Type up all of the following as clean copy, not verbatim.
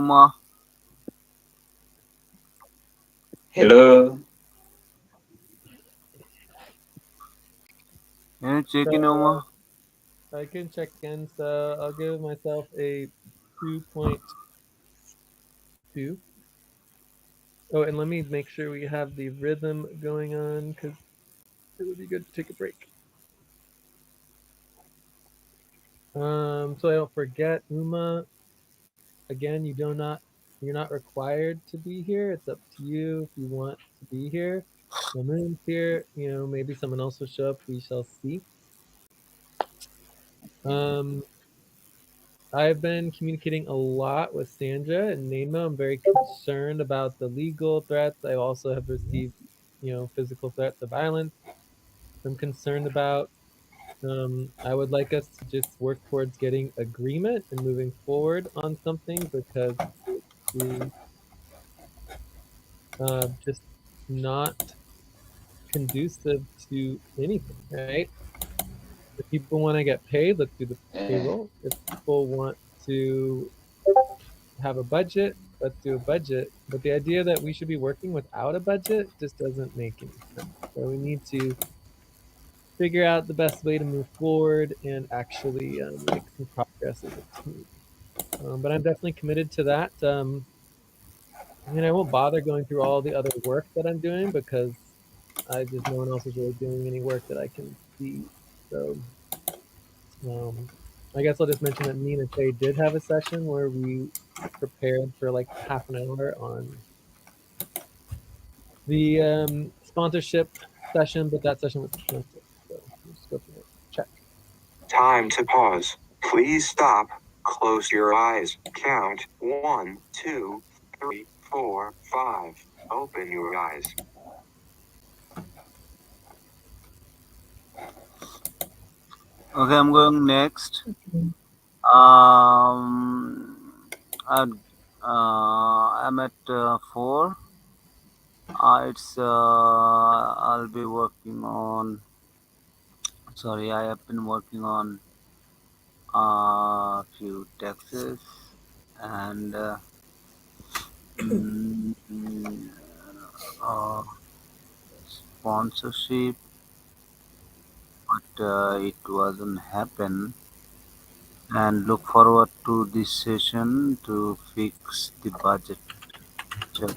Uma. Hello. Can you check in, So Uma? I can check in. So I'll give myself a 2.2. Oh, and let me make sure we have the rhythm going on because it would be good to take a break. So I don't forget, Uma. Again, you're not required to be here. It's up to you if you want to be here. The moon's here. Maybe someone else will show up. We shall see. Um, I've been communicating a lot with Sandra and Nema. I'm very concerned about the legal threats. I also have received, physical threats of violence. I'm concerned about. I would like us to just work towards getting agreement and moving forward on something because it's just not conducive to anything, right? If people want to get paid, let's do the Uh, payroll. If people want to have a budget, let's do a budget. But the idea that we should be working without a budget just doesn't make any sense. So we need to figure out the best way to move forward and actually make some progress as a team. But I'm definitely committed to that. I won't bother going through all the other work that I'm doing because no one else is really doing any work that I can see. So um, I guess I'll just mention that me and Tay did have a session where we prepared for like half an hour on the sponsorship session, but that session was canceled. So we'll just go from there. Check. Time to pause. Please stop. Close your eyes. Count 1, 2, 3, 4, 5. Open your eyes. Okay, I'm going next. I, I'm at 4. I'll be working on. Sorry, I have been working on a few taxes and mm, mm, uh, sponsorship, but it wasn't happen. And look forward to this session to fix the budget. Sure.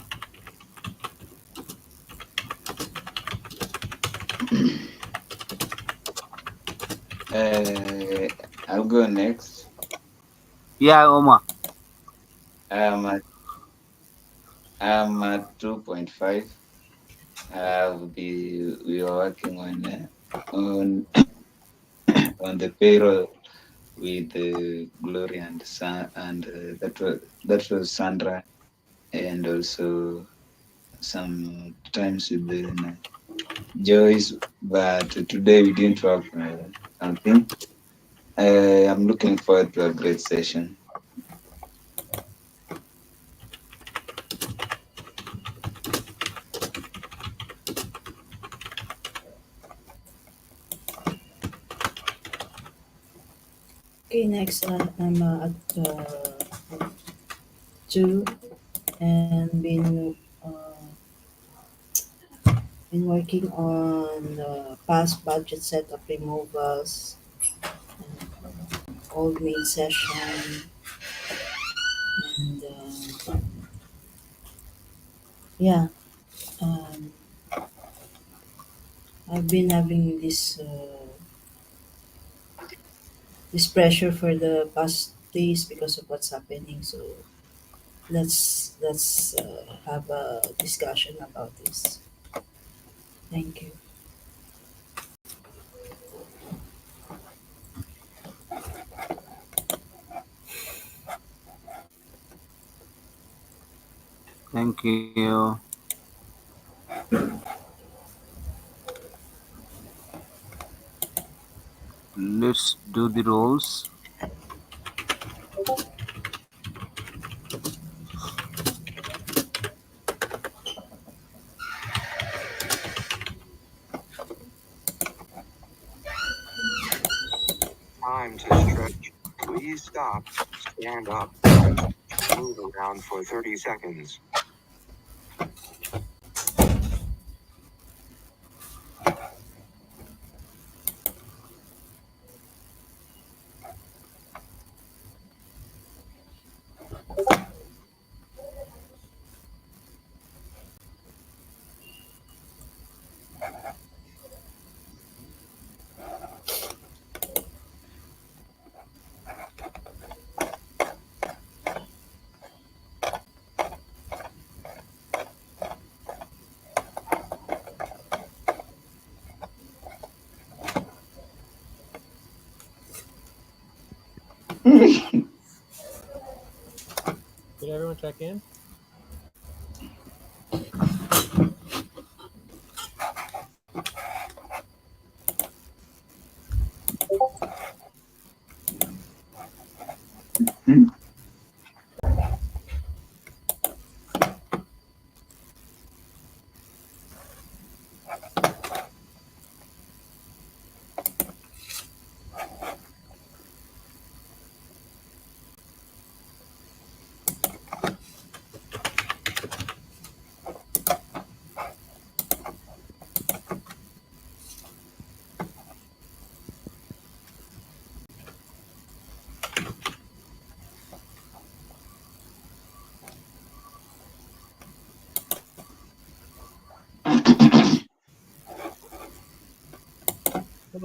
uh, I'll go next. Yeah, Oma. I'm at, I'm at 2.5. We are working on on the payroll with Gloria and that was Sandra, and also sometimes with Joyce, but today we didn't work something. I'm looking forward to a great session. Okay, next I'm at 2 and been working on past budget setup removals, old main session, and yeah, um, I've been having this pressure for the past days because of what's happening. So let's have a discussion about this. Thank you. Thank you. Let's do the roles. Time to stretch. Please stop. Stand up. Move around for 30 seconds. Did everyone check in?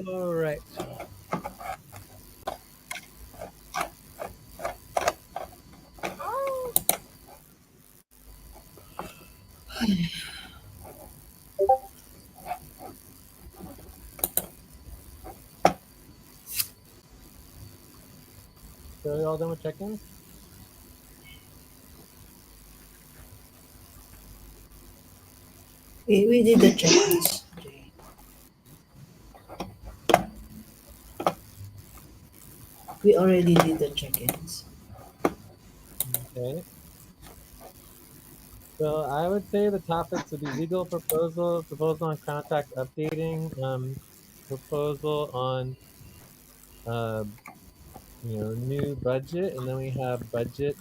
All right. So you all done with check-ins? We did the check-ins. Jay. We already did the check-ins. Okay. So I would say the topics would be legal proposal on contract updating, proposal on uh, new budget, and then we have budget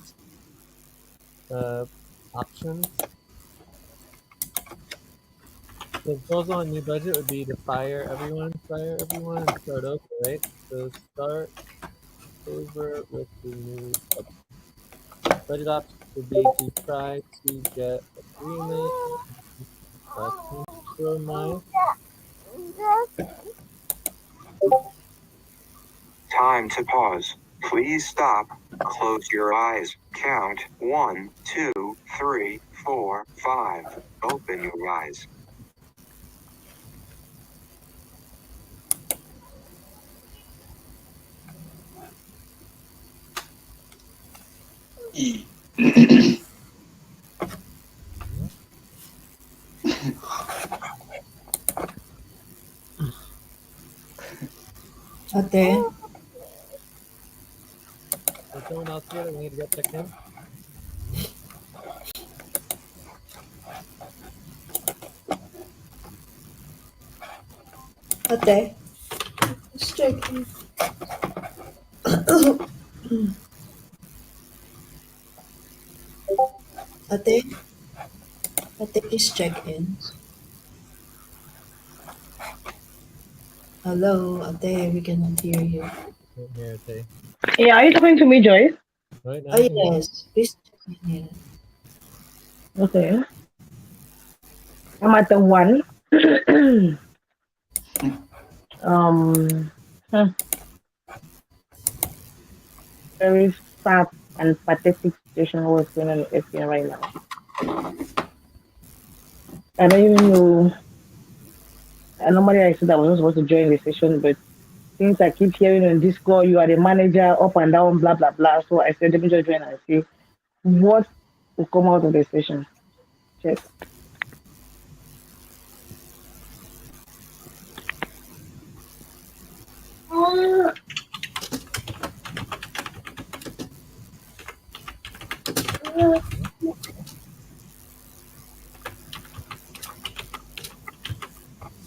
uh, options. The proposal on new budget would be to fire everyone, and start over, right? So start over with the new budget. Budget options would be to try to get agreement, compromise. Time to pause. Please stop. Close your eyes. Count 1, 2, 3, 4, 5. Open your eyes. Ate, Is someone else here that we need to get checked in? ate, let's check in. Ate, ate, please check in. Hello, ate, we cannot hear you. Right here, Tay. Yeah, are you talking to me, Joyce? Right now Oh I can hear you. yes, please check in here. Okay. I'm at the one. um, hmm, very sad and pathetic situation was going on in FPN right now. I don't even know. Normally, I said I was not supposed to join the session, but since I keep hearing on Discord, you are the manager, up and down, blah, blah, blah. So I said, let me just join and see what will come out of the session. Check.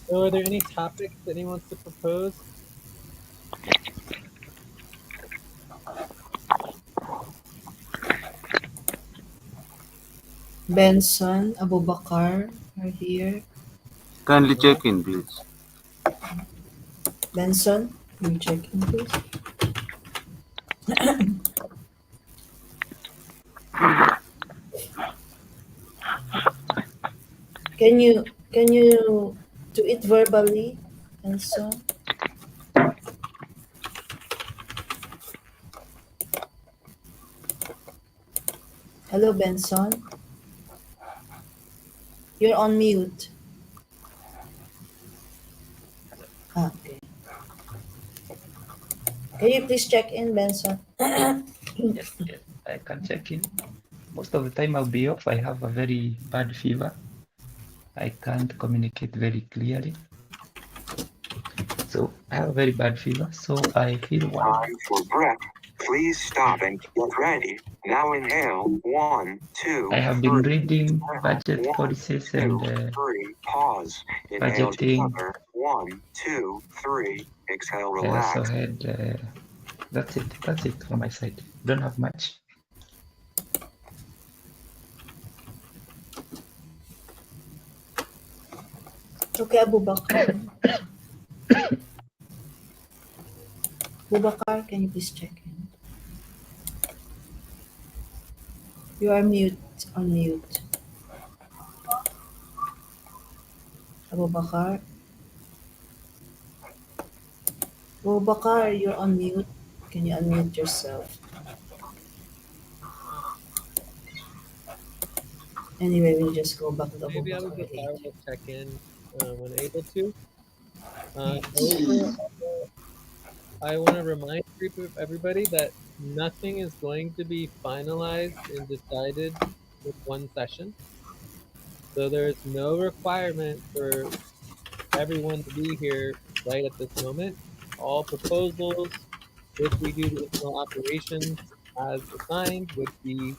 So are there any topics that anyone wants to propose? Benson, Abubakar are here. Kindly check in, please. Benson, can you check in, please? Can you do it verbally, Benson? Hello, Benson. You're on mute. Ah, okay. Can you please check in, Benson? Yes, yes, I can check in. Most of the time I'll be off. I have a very bad fever. I can't communicate very clearly. So I have a very bad fever. So I feel one. Time for breath. Please stop and get ready. Now inhale. 1, 2, I have been 3. reading Exhale. budget 1, policies 2, and 3. Pause. Inhale budgeting. together. 1, 2, 3. Exhale. I also Relax. had, that's it. That's it from my side. Don't have much. Okay, Abubakar. Abubakar, can you please check in? You are mute, on mute. Abubakar. Abubakar, you're on mute. Can you unmute yourself? Anyway, we'll just go back to Maybe Abubakar Abubakar later. will check in when able to. Over, I want to remind everybody that nothing is going to be finalized and decided with one session. So there's no requirement for everyone to be here right at this moment. All proposals, if we do the internal operations as assigned, would be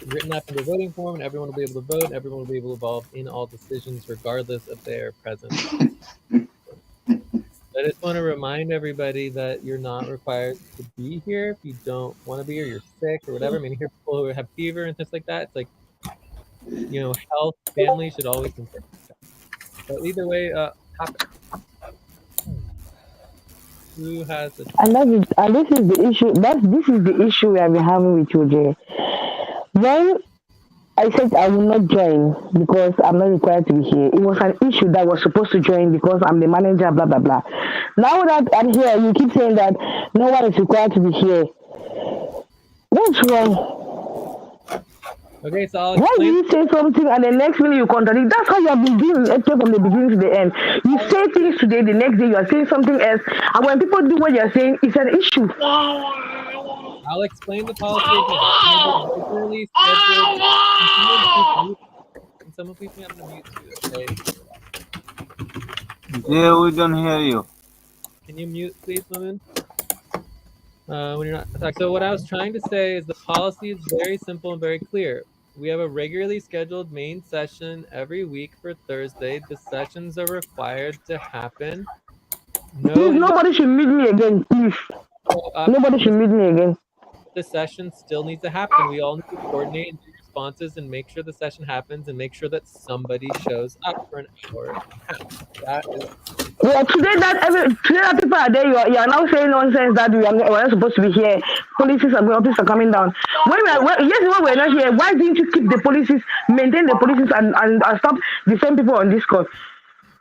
written up into a voting form, and everyone will be able to vote, and everyone will be able to involve in all decisions regardless of their presence. I just want to remind everybody that you're not required to be here if you don't want to be here, you're sick or whatever. I mean, here people who have fever and things like that. It's like, health, family should always come first. But either way, topic. Who has the And topic? this is the issue. This is the issue we have been having with you, Jay. When I said I will not join because I'm not required to be here, it was an issue that I was supposed to join because I'm the manager, blah blah blah. Now that I'm here, you keep saying that no one is required to be here. What's wrong? Okay, so I'll Why do explain. you say something and the next minute you contradict? That's how you have been doing it from the beginning to the end. You say things today, the next day you are saying something else, and when people do what you're saying, it's an issue. I'll explain the policy again. We have a regularly scheduled. Can someone please mute? Can someone please me? I'm gonna mute too. Okay. Yeah, we don't hear you. Can you mute, please, woman? When you're not talking. So what I was trying to say is the policy is very simple and very clear. We have a regularly scheduled main session every week for Thursday. The sessions are required to happen. No Please, individual nobody should meet me again, please. up. Nobody should meet me again. The session still needs to happen. We all need to coordinate and do responses and make sure the session happens and make sure that somebody shows up for an hour and a half. That is Yeah, today that people are there, you are now saying nonsense that we're not supposed to be here. Policies are coming down. When we're not here, why didn't you keep the policies, maintain the policies and stop the same people on Discord?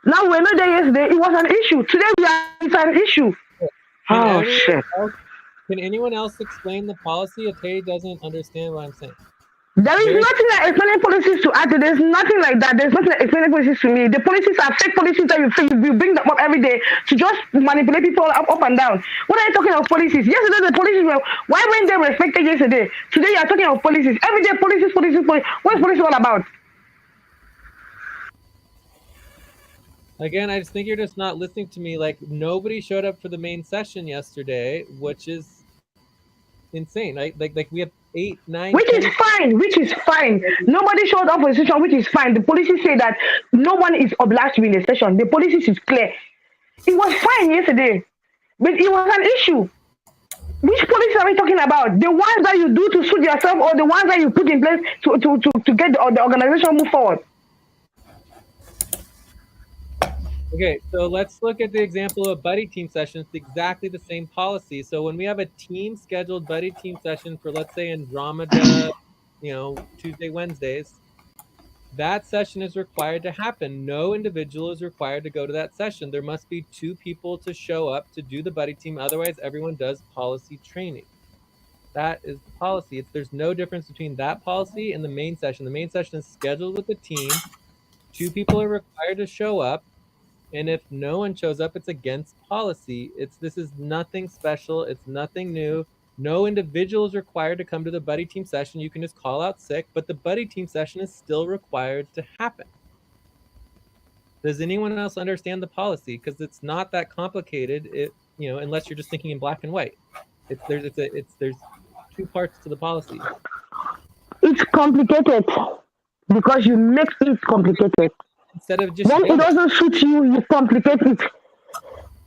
Now we're not there yesterday. It was an issue. Today it's an issue. Can Oh anyone shit. else can anyone else explain the policy? Atay doesn't understand what I'm saying. There is Very nothing like explaining policies to Ate. There's nothing like that. There's nothing like explaining policies to me. The policies are fake policies that you bring them up every day to just manipulate people up and down. What are you talking of policies? Yesterday the policies were why weren't they respected yesterday? Today you are talking of policies. Every day policies, policies, policies. What is police all about? Again, I just think you're just not listening to me. Like nobody showed up for the main session yesterday, which is insane. Right? Like we have 8, 9, Which 10. is fine, which is fine. Nobody showed up for the session, which is fine. The policies say that no one is obliged to be in the session. The policies is clear. It was fine yesterday, but it was an issue. Which policies are we talking about? The ones that you do to suit yourself, or the ones that you put in place to get the organization move forward? Okay, so let's look at the example of buddy team session. It's exactly the same policy. So when we have a team scheduled buddy team session for, let's say, Andromeda, Tuesday, Wednesdays, that session is required to happen. No individual is required to go to that session. There must be 2 people to show up to do the buddy team. Otherwise, everyone does policy training. That is the policy. There's no difference between that policy and the main session. The main session is scheduled with the team. 2 people are required to show up. And if no one shows up, it's against policy. This is nothing special. It's nothing new. No individual is required to come to the buddy team session. You can just call out sick, but the buddy team session is still required to happen. Does anyone else understand the policy? Because it's not that complicated. Unless you're just thinking in black and white. There's 2 parts to the policy. It's complicated because you make it complicated. Instead of just when it doesn't suit you, you complicate it.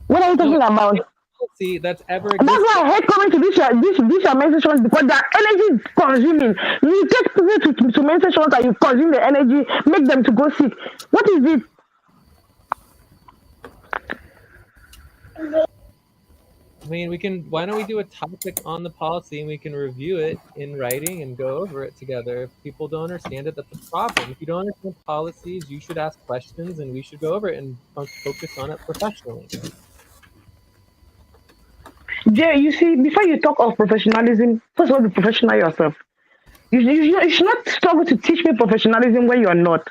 What are you talking about? See, that's ever. That's why I hate coming to this main sessions, because the energy is consuming. You take people to main sessions and you consume the energy, make them to go sick. What is it? I mean, why don't we do a topic on the policy and we can review it in writing and go over it together. If people don't understand it, that's a problem. If you don't understand policies, you should ask questions and we should go over it and focus on it professionally. Jay, you see, before you talk of professionalism, first of all, be professional yourself. You should not struggle to teach me professionalism when you're not.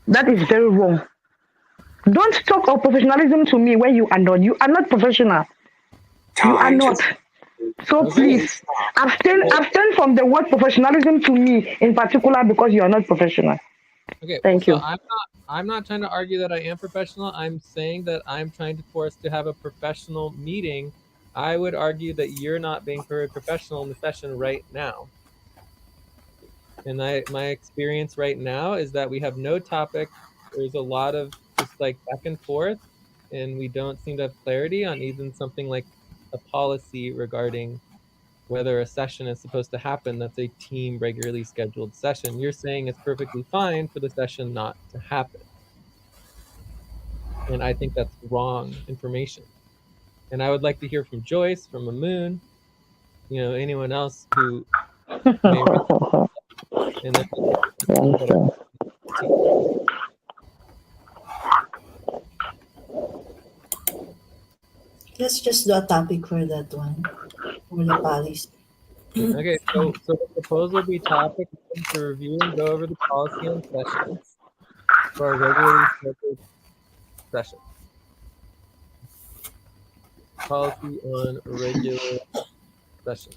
That is very wrong. Don't talk of professionalism to me when you are not. You are not professional. You are not. So please, abstain from the word professionalism to me in particular, because you are not professional. Okay, thank you. I'm not trying to argue that I am professional. I'm saying that I'm trying for us to have a professional meeting. I would argue that you're not being very professional in the session right now. And my experience right now is that we have no topic. There's a lot of just like back and forth, and we don't seem to have clarity on even something like a policy regarding whether a session is supposed to happen. That's a team regularly scheduled session. You're saying it's perfectly fine for the session not to happen. And I think that's wrong information. And I would like to hear from Joyce, from Amoon, anyone else who may and then Let's just do a topic for that one, for the policy. Okay, so the proposal will be topic to review and go over the policy on sessions for our regularly scheduled session. Policy on regular session.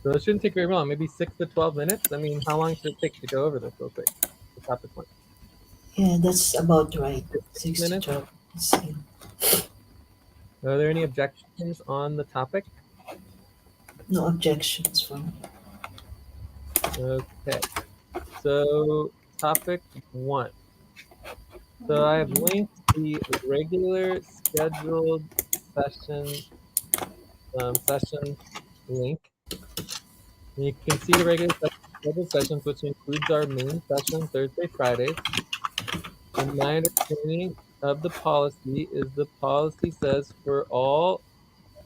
So it shouldn't take very long, maybe 6 to 12 minutes. I mean, how long should it take to go over this real quick? The topic one. Yeah, that's about right. 6 minutes. to 12. Are there any objections on the topic? No objections from me. Okay. So topic 1. So I have linked the regular scheduled session link. And you can see the regular scheduled sessions, which includes our main session Thursday, Fridays. And my understanding of the policy is the policy says for all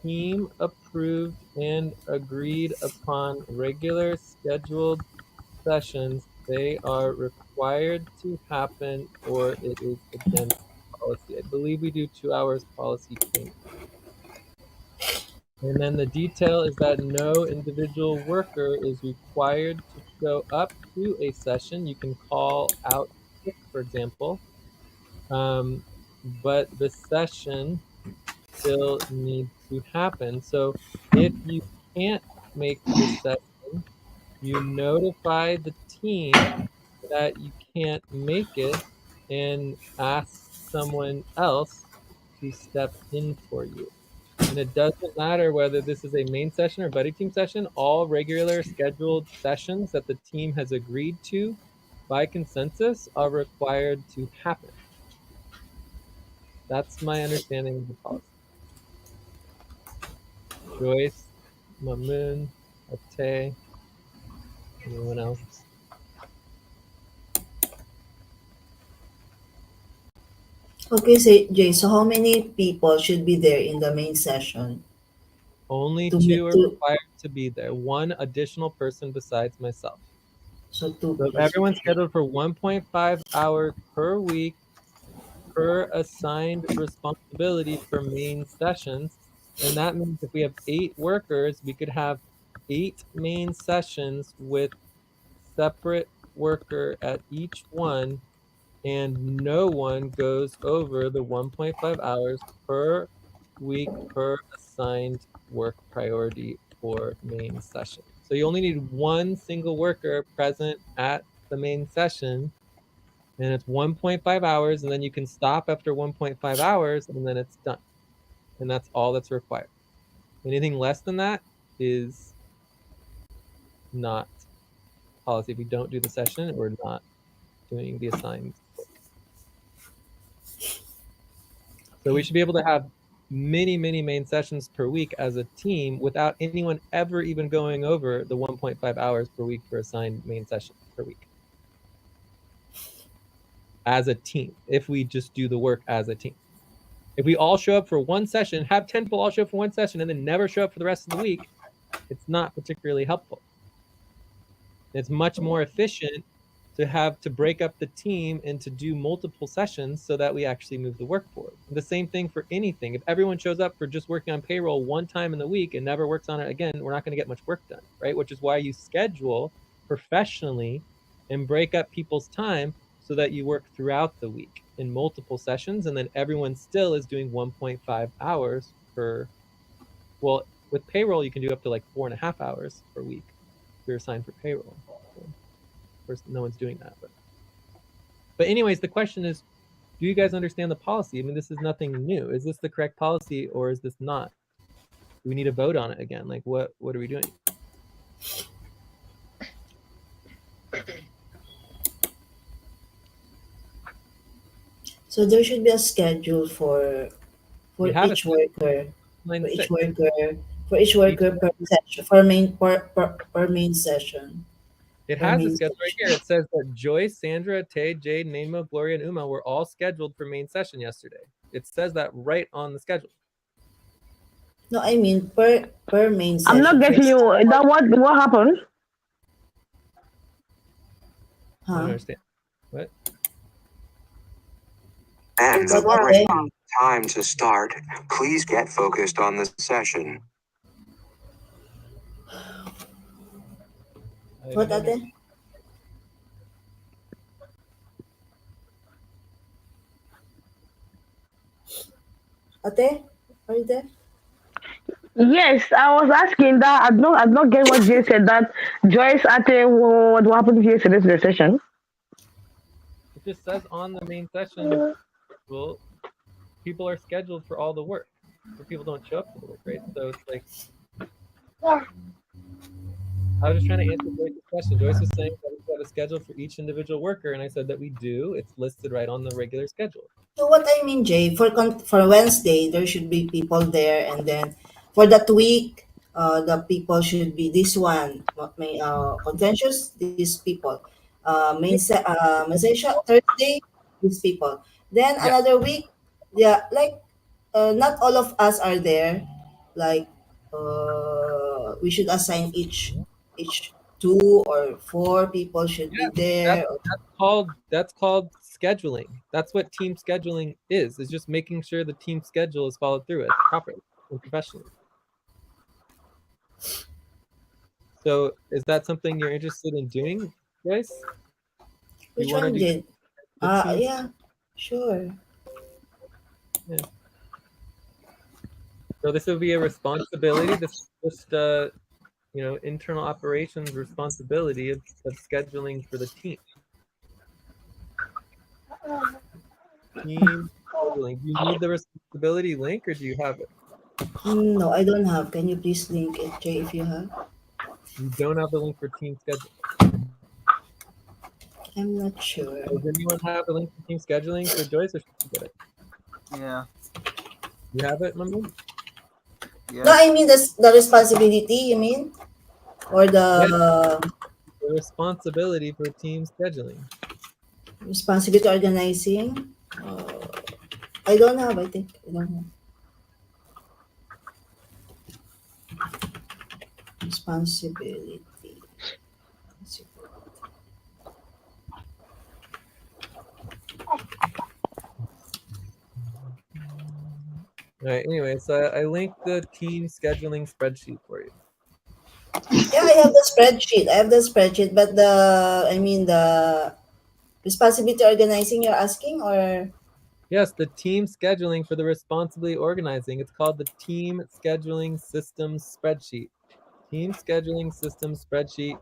team approved and agreed upon regular scheduled sessions, they are required to happen or it is against policy. I believe we do 2 hours policy training. And then the detail is that no individual worker is required to show up to a session. You can call out sick, for example, but the session still needs to happen. So if you can't make the session, you notify the team that you can't make it and ask someone else to step in for you. And it doesn't matter whether this is a main session or buddy team session, all regular scheduled sessions that the team has agreed to by consensus are required to happen. That's my understanding of the policy. Joyce, Mamoon, Ate, anyone else? Okay, so Jay, so how many people should be there in the main session? Only To 2 meet are to required to be there. 1 additional person besides myself. so two So if plus everyone's two. scheduled for 1.5 hours per week per assigned responsibility for main sessions, then that means if we have 8 workers, we could have 8 main sessions with separate worker at each one, and no one goes over the 1.5 hours per week per assigned work priority for main session. So you only need 1 single worker present at the main session, and it's 1.5 hours, and then you can stop after 1.5 hours, and then it's done. And that's all that's required. Anything less than that is not policy. If we don't do the session, we're not doing the assigned work. So we should be able to have many, many main sessions per week as a team without anyone ever even going over the 1.5 hours per week per assigned main session per week. As a team, if we just do the work as a team. If we all show up for one session, have 10 people all show up for one session and then never show up for the rest of the week, it's not particularly helpful. It's much more efficient to have to break up the team and to do multiple sessions so that we actually move the work forward. The same thing for anything. If everyone shows up for just working on payroll one time in the week and never works on it again, we're not going to get much work done, right? Which is why you schedule professionally and break up people's time so that you work throughout the week in multiple sessions, and then everyone still is doing 1.5 hours per, well, with payroll, you can do up to like 4.5 hours per week if you're assigned for payroll. So, of course, no one's doing that. But anyways, the question is, do you guys understand the policy? I mean, this is nothing new. Is this the correct policy or is this not? Do we need to vote on it again? Like, what are we doing? So there should be a schedule We for have a each worker, line for each 6. worker, for each Each, worker per session, for main per main session, it per has a main schedule right here. session. It says that Joyce, Sandra, Tay, Jade, Naima, Gloria, and Uma were all scheduled for main session yesterday. It says that right on the schedule. No, I mean per main I'm not session. For getting you. That what happened? I don't huh? understand. What? And the What ate? brain. Time to start. Please get focused on the session. I What don't understand. ate? Ate? Are you there? Yes, I was asking that. I don't get what Jay said. That Joyce Ate, what happened to yesterday's session? It just says on the main session, well, people are scheduled for all the work, but people don't show up for the work, right? So it's like, I was just trying to answer Joyce's question. Joyce was saying that we have a schedule for each individual worker, and I said that we do. It's listed right on the regular schedule. So what I mean, Jay, for Wednesday there should be people there, and then for that week, the people should be this one, contentious, these people, Yeah, Thursday, these people. Then yeah, another week, yeah, like not all of us are there. Like we should assign each two or four people should be yeah. That's there. that's called scheduling. That's what team scheduling is. Is just making sure the team schedule is followed through with properly and professionally. So is that something you're interested in doing, Joyce? You Which want to one do did? the team? Yeah, sure. Yeah. So this would be a responsibility. This is just internal operations responsibility of scheduling for the team. Team scheduling. Do you need the responsibility link or do you have it? No, I don't have. Can you please link it, Jay, if you have? You don't have the link for team schedule. I'm not sure. Does anyone have the link for team scheduling for Joyce or should she get it? Yeah. You have it, Mamu? No, I Yes. mean the responsibility, you mean? Or Yeah, the the responsibility for team scheduling. responsibility organizing? Uh, I don't have, I think. I don't have. Responsibility. All right. Anyway, so I linked the team scheduling spreadsheet for you. Yeah, I have the spreadsheet. I have the spreadsheet, but I mean the responsibility organizing you're asking, or Yes, the team scheduling for the responsibly organizing. It's called the team scheduling systems spreadsheet. Team scheduling systems spreadsheet.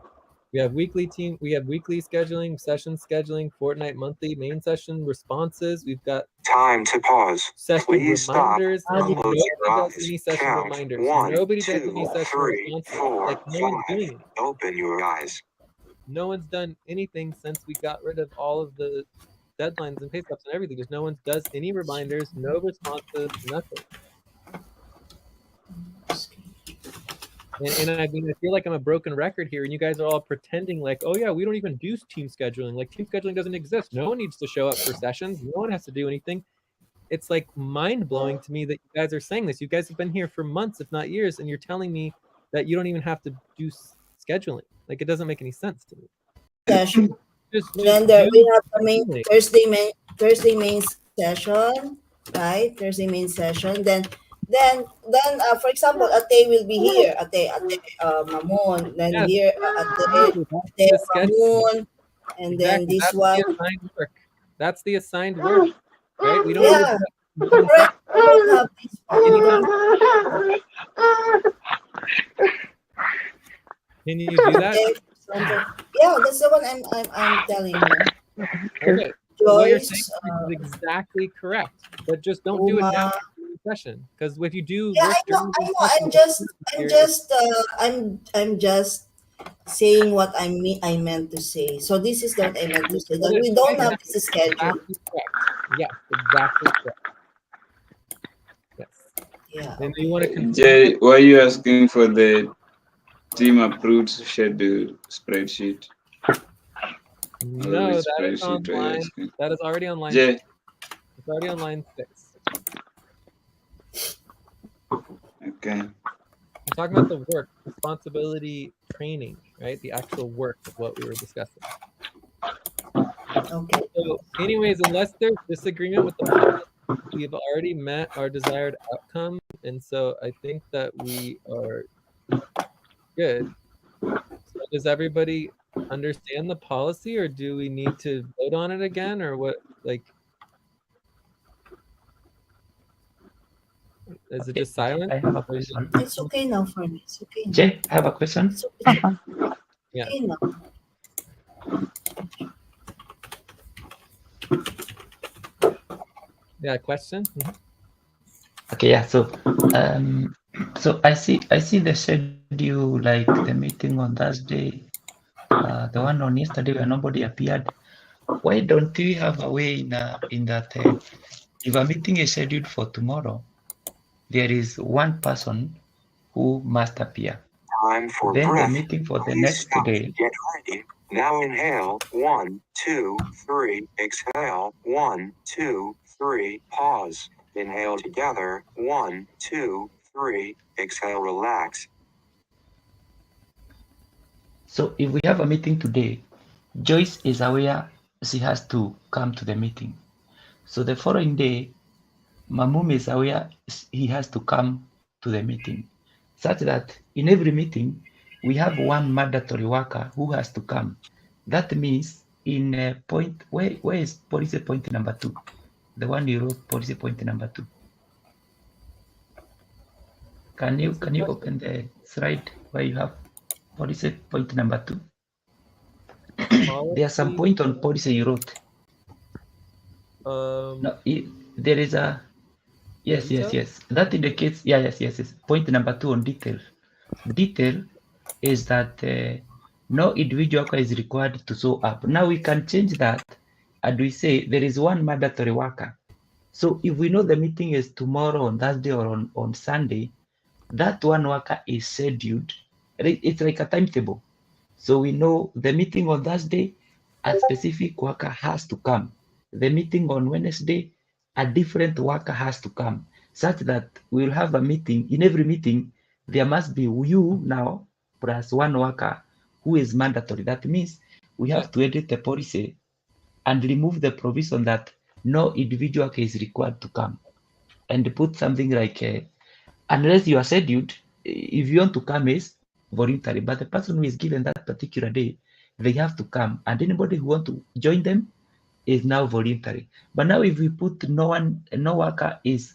We have weekly scheduling, session scheduling, fortnight, monthly, main session, responses. We've got Time to pause. session Please stop. reminders, how and do Close your nobody does eyes. any session Count reminders. 1, Nobody does 2, any session 3, responses. 4, Like no one's 5. doing it. Open your eyes. No one's done anything since we got rid of all of the deadlines and pay stubs and everything. Just no one does any reminders, no responses, nothing. And I mean, I feel like I'm a broken record here, and you guys are all pretending like, oh yeah, we don't even do team scheduling. Like team scheduling doesn't exist. No one needs to show up for sessions. No one has to do anything. It's like mind blowing to me that you guys are saying this. You guys have been here for months, if not years, and you're telling me that you don't even have to do scheduling. Like it doesn't make any sense to me. session? Just Then there do we have the main scheduling. Thursday main session, right? Thursday main session. Then for example, Ate will be here. Ate Mamon. Then Yes, here exactly. That's Ate the schedule. Mamon, and then Exactly. this That's one. the assigned work. That's the assigned work, right? We don't need Yeah, that one correct. second. We don't have this Can you one. do Can you do that? Ate something. Yeah, that's the one I'm telling you. Okay. So what you're saying Joyce, is exactly correct, but just don't do it Uma. now during the session. Because if you do Yeah, work during I the know. session, I'm just saying what I meant to say. So this is what I meant to say, what that it we don't says have is this schedule. exactly correct. Yes, exactly correct. Yes. Yeah, And you okay. want to confirm Jay, that? why are you asking for the team approved schedule spreadsheet? Or No, which that is spreadsheet are you online. asking? That is already on line 6. Jay, It's already on line 6. okay. I'm talking about the work, responsibility training, right? The actual work of what we were discussing. Okay. So, anyways, unless there's disagreement with the policy, we've already met our desired outcome, and so I think that we are good. So does everybody understand the policy, or do we need to vote on it again, or what? Like, is it Okay, just silence? I have a Or is question. it- It's okay now for me. It's okay now. Jay, I have a question. It's yeah, okay now. yeah. Question. Okay, yeah. So I see the schedule, like the meeting on Thursday, the one on yesterday where nobody appeared. Why don't we have a way in that if a meeting is scheduled for tomorrow, there is one person who must appear. Time for Then the breath. meeting for the Please next stop. day, Get ready. Now inhale. 1, 2, 3. Exhale. 1, 2, 3. Pause. Inhale together. 1, 2, 3. Exhale. Relax. so if we have a meeting today, Joyce is aware she has to come to the meeting. So the following day, Mamum is aware he has to come to the meeting, such that in every meeting, we have one mandatory worker who has to come. That means in a point, where is policy point number 2? The one you wrote, policy point number 2. Can What's the you question? open the slide where you have policy point number 2? There are some Policy. point on policy you wrote. No, there is a yes. Detail. That indicates yes. Point number 2 on detail. Detail is that no individual worker is required to show up. Now we can change that and we say there is one mandatory worker So if we know the meeting is tomorrow on Thursday or on Sunday, that one worker is scheduled. It's like a timetable. So we know the meeting on Thursday, a specific worker has to come. The meeting on Wednesday, a different worker has to come, such that we'll have a meeting. In every meeting, there must be you now plus one worker who is mandatory. That means we have to edit the policy and remove the provision that no individual is required to come and put something like unless you are scheduled, if you want to come is voluntary, but the person who is given that particular day, they have to come, and anybody who want to join them is now voluntary. But now if we put no worker is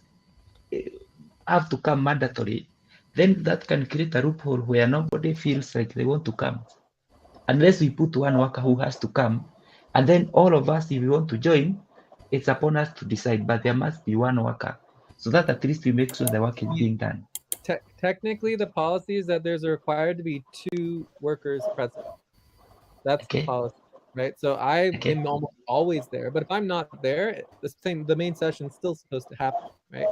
have to come mandatory, then that can create a loophole where nobody feels like they want to come unless we put one worker who has to come, and then all of us, if we want to join, it's upon us to decide, but there must be one worker so that at least we make sure the work is being done. Technically, the policy is that there's required to be 2 workers present. That's the Okay. policy, right? So I Okay. am almost always there, but if I'm not there, the main session is still supposed to happen, right?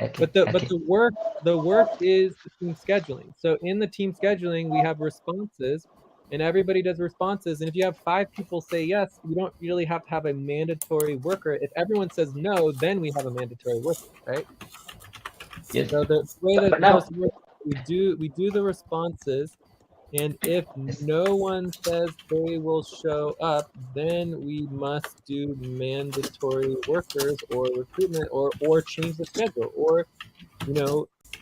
Okay. But the Okay. work is the team scheduling. So in the team scheduling, we have responses, and everybody does responses. And if you have 5 people say yes, you don't really have to have a mandatory worker. If everyone says no, then we have a mandatory worker, right? Yes. So the way that But it's now, supposed to work, we do the responses, and if yes. no one says they will show up, then we must do mandatory workers or recruitment or change the schedule or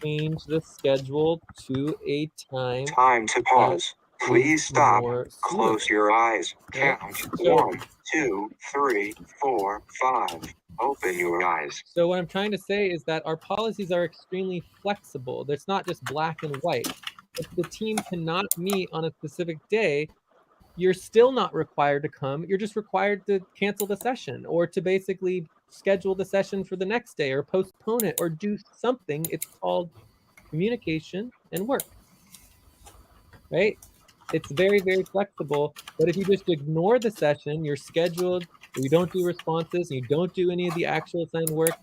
change the schedule to a time Time to that pause. is Please stop. more Close suitable, your eyes. right? Count So 1, 2, 3, 4, 5. Open your eyes. So what I'm trying to say is that our policies are extremely flexible. It's not just black and white. If the team cannot meet on a specific day, you're still not required to come. You're just required to cancel the session or to basically schedule the session for the next day or postpone it or do something. It's called communication and work, right? It's very, very flexible. But if you just ignore the session, you're scheduled, you don't do responses, you don't do any of the actual assigned work,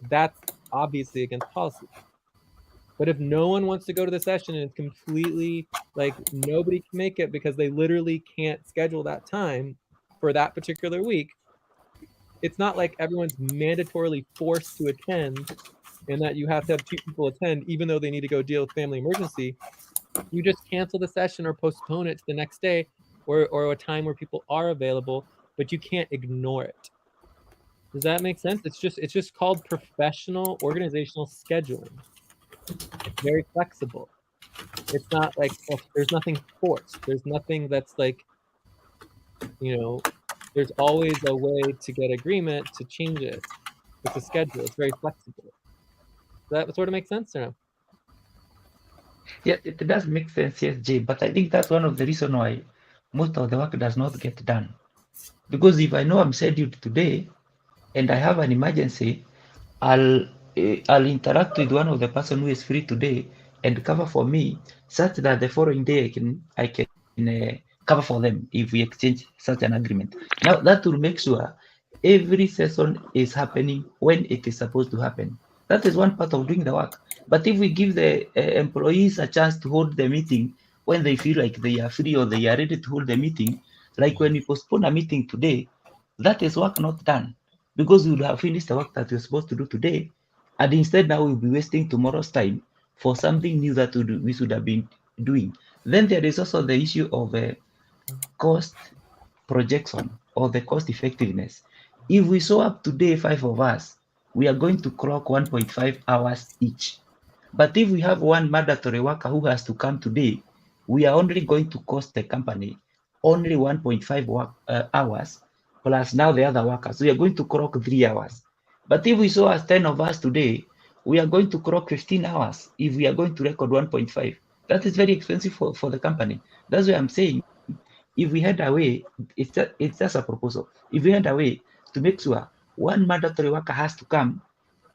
that's obviously against policy. But if no one wants to go to the session and it's completely like nobody can make it because they literally can't schedule that time for that particular week, it's not like everyone's mandatorily forced to attend and that you have to have 2 people attend even though they need to go deal with family emergency. You just cancel the session or postpone it to the next day or a time where people are available, but you can't ignore it. Does that make sense? It's just called professional organizational scheduling. It's very flexible. It's not like there's nothing forced. There's nothing that's like, there's always a way to get agreement to change it. It's a schedule. It's very flexible. Does that sort of make sense or no? Yeah, it does make sense, yes, Jay. But I think that's one of the reasons why most of the work does not get done. Because if I know I'm scheduled today and I have an emergency, I'll I'll interact with one of the person who is free today and cover for me, such that the following day I can cover for them if we exchange such an agreement. Now that will make sure every session is happening when it is supposed to happen. That is one part of doing the work. But if we give the employees a chance to hold the meeting when they feel like they are free or they are ready to hold the meeting, like when we postpone a meeting today, that is work not done because we would have finished the work that we're supposed to do today. And instead, now we'll be wasting tomorrow's time for something new that we should have been doing. Then there is also the issue of cost projection or the cost effectiveness. If we show up today, 5 of us, we are going to clock 1.5 hours each. But if we have one mandatory worker who has to come today, we are only going to cost the company only 1.5 hours plus now the other workers. We are going to clock 3 hours. But if we saw as 10 of us today, we are going to clock 15 hours if we are going to record 1.5. That is very expensive for the company. That's why I'm saying if we head away, it's just a proposal. If we head away to make sure one mandatory worker has to come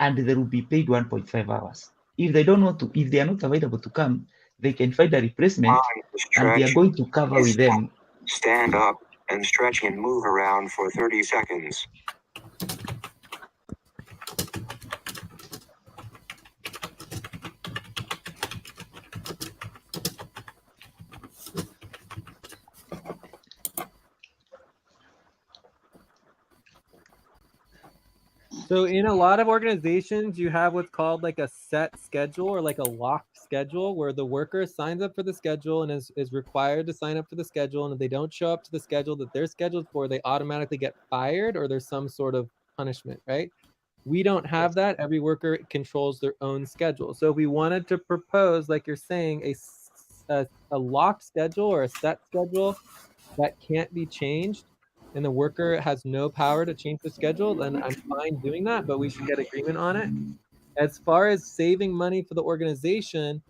and they will be paid 1.5 hours. If they don't want to, if they are not available to come, they can find a replacement Time to and they are stretch. going to cover with them. Stand up and stretch and move around for 30 seconds. So in a lot of organizations, you have what's called like a set schedule or like a locked schedule where the worker signs up for the schedule and is required to sign up for the schedule. And if they don't show up to the schedule that they're scheduled for, they automatically get fired or there's some sort of punishment, right? We don't have that. Every worker controls their own schedule. So if we wanted to propose, like you're saying, a locked schedule or a set schedule that can't be changed and the worker has no power to change the schedule, then I'm fine doing that, but we should get agreement on it. As far as saving money for the organization,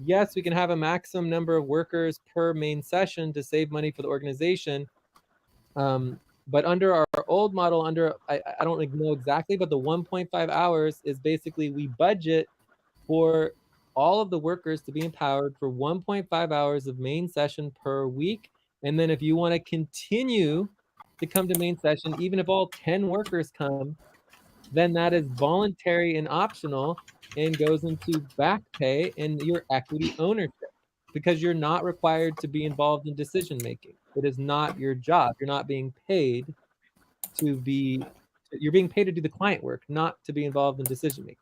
yes, we can have a maximum number of workers per main session to save money for the organization. But under our old model, I don't know exactly, but the 1.5 hours is basically we budget for all of the workers to be empowered for 1.5 hours of main session per week. And then if you want to continue to come to main session, even if all 10 workers come, then that is voluntary and optional and goes into back pay and your equity ownership because you're not required to be involved in decision making. It is not your job. You're not being paid to be, you're being paid to do the client work, not to be involved in decision making.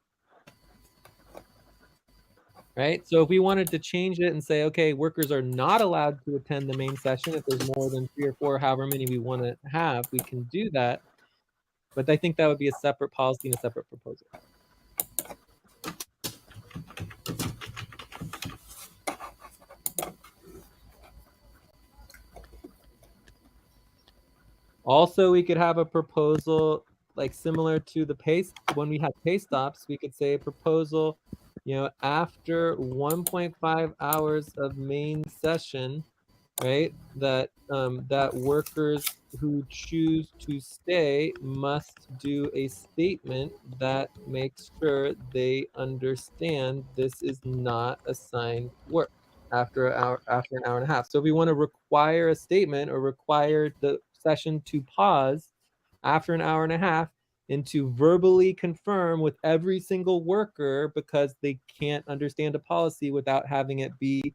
Right? So if we wanted to change it and say, okay, workers are not allowed to attend the main session if there's more than 3 or 4, however many we want to have, we can do that. But I think that would be a separate policy and a separate proposal. Also, we could have a proposal like similar to the when we had pay stops, we could say a proposal, after 1.5 hours of main session, right? That workers who choose to stay must do a statement that makes sure they understand this is not assigned work after an hour and a half. So if we want to require a statement or require the session to pause after an hour and a half and to verbally confirm with every single worker because they can't understand a policy without having it be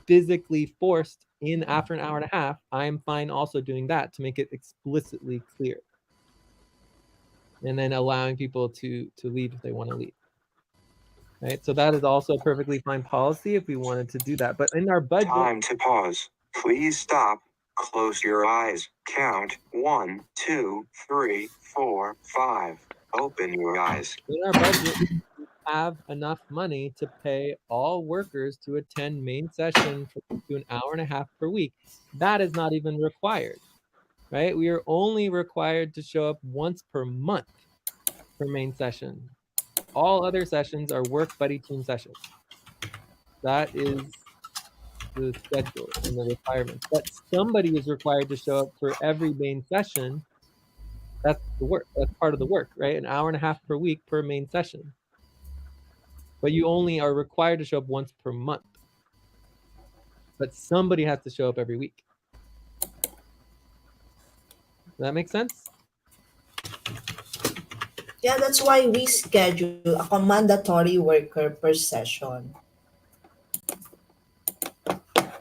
physically forced in after an hour and a half, I'm fine also doing that to make it explicitly clear. And then allowing people to leave if they want to leave. Right? So that is also a perfectly fine policy if we wanted to do that. But in our budget... Time to pause. Please stop. Close your eyes. Count 1, 2, 3, 4, 5. Open your eyes. In our budget, we have enough money to pay all workers to attend main session for an hour and a half per week. That is not even required, right? We are only required to show up once per month for main session. All other sessions are work buddy team sessions. That is the schedule and the requirements. But somebody is required to show up for every main session. That's the work. That's part of the work, right? An hour and a half per week per main session. But you only are required to show up once per month. But somebody has to show up every week. Does that make sense? Yeah, that's why we schedule a mandatory worker per session.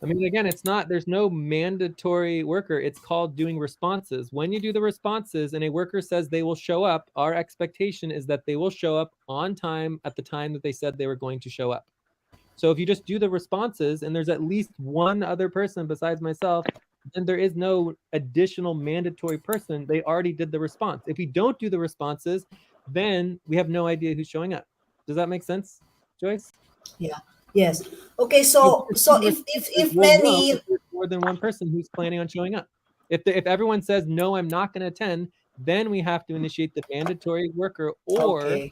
I mean, again, there's no mandatory worker. It's called doing responses. When you do the responses and a worker says they will show up, our expectation is that they will show up on time at the time that they said they were going to show up. So if you just do the responses and there's at least one other person besides myself, then there is no additional mandatory person. They already did the response. If we don't do the responses, then we have no idea who's showing up. Does that make sense, Joyce? Yeah. Yes. Okay. So if We'll know many, if there's more than one person who's planning on showing up. If everyone says no, I'm not going to attend, then we have to initiate the mandatory worker, or okay,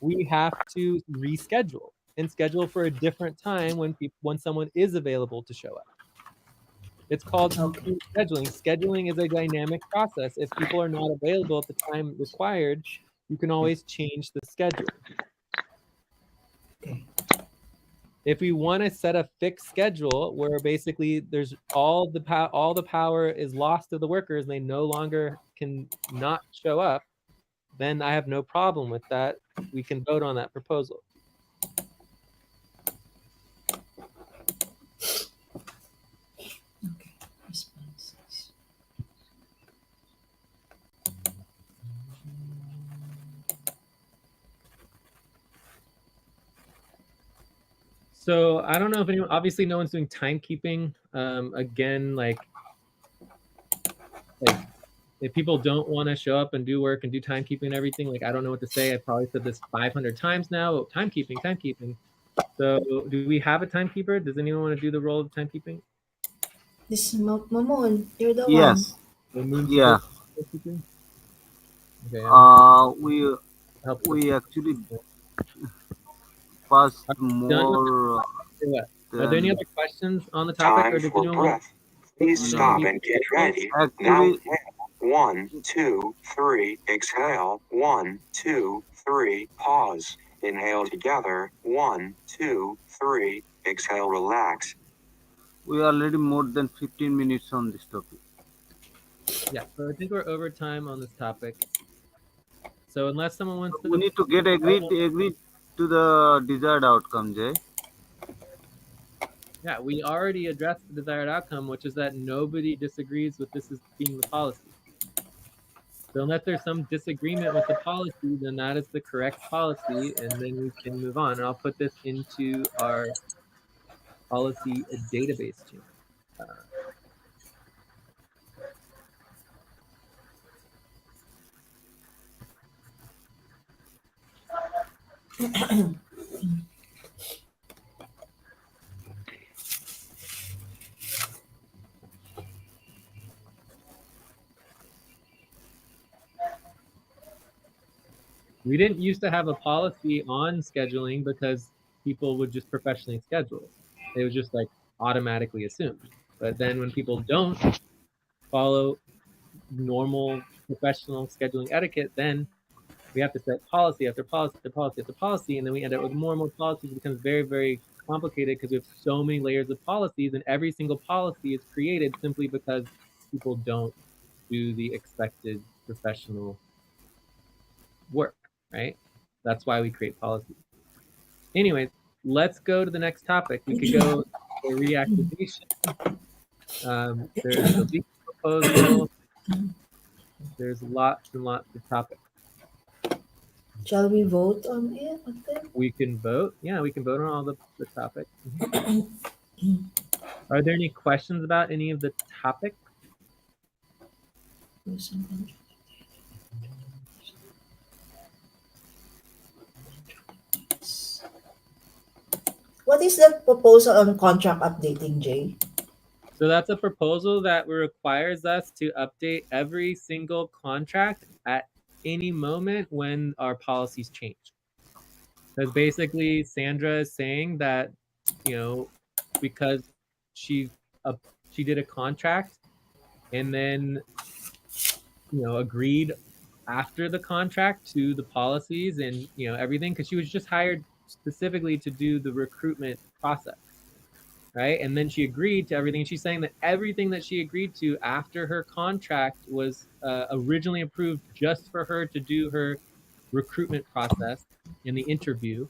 we have to reschedule and schedule for a different time when someone is available to show up. It's called okay, scheduling. Scheduling is a dynamic process. If people are not available at the time required, you can always change the schedule. okay. If we want to set a fixed schedule where basically there's all the power is lost to the workers and they no longer can not show up, then I have no problem with that. We can vote on that proposal. Okay. Responses. So I don't know if anyone, obviously no one's doing timekeeping. Again, like if people don't want to show up and do work and do timekeeping and everything, like I don't know what to say. I probably said this 500 times now. Oh, timekeeping. So do we have a timekeeper? Does anyone want to do the role of timekeeping? This Mamon, you're the one. Yes. The moon Yeah. supposed to be timekeeping? Okay, We help we actually support. passed Are we done with more what? Are there any than other questions on the topic, Time or does for anyone want breath. Please to stop no. keep? and get ready. Now Actually, inhale. 1, 2, 3. Exhale. 1, 2, 3. Pause. Inhale together. 1, 2, 3. Exhale. Relax. we are already more than 15 minutes on this topic. Yeah, so I think we're over time on this topic. So unless someone wants We to, need to get agreed to the desired outcome, Jay. yeah, we already addressed the desired outcome, which is that nobody disagrees with this as being the policy. So unless there's some disagreement with the policy, then that is the correct policy, and then we can move on. And I'll put this into our policy database chain. We didn't used to have a policy on scheduling because people would just professionally schedule. It was just like automatically assumed. But then when people don't follow normal professional scheduling etiquette, then we have to set policy after policy after policy after policy, and then we end up with more and more policies. It becomes very, very complicated because we have so many layers of policies, and every single policy is created simply because people don't do the expected professional work, right? That's why we create policies. Anyways, let's go to the next topic. We could go to reactivation. There's the legal proposal. There's lots and lots of topics. Shall we vote on it? On them? We can vote. Yeah, we can vote on all the topics. Are there any questions about any of the topics? What is the proposal on contract updating, Jay? So that's a proposal that requires us to update every single contract at any moment when our policies change. Because basically Sandra is saying that, you know, because she did a contract and then, you know, agreed after the contract to the policies and, you know, everything, because she was just hired specifically to do the recruitment process, right? And then she agreed to everything. She's saying that everything that she agreed to after her contract was originally approved just for her to do her recruitment process in the interview.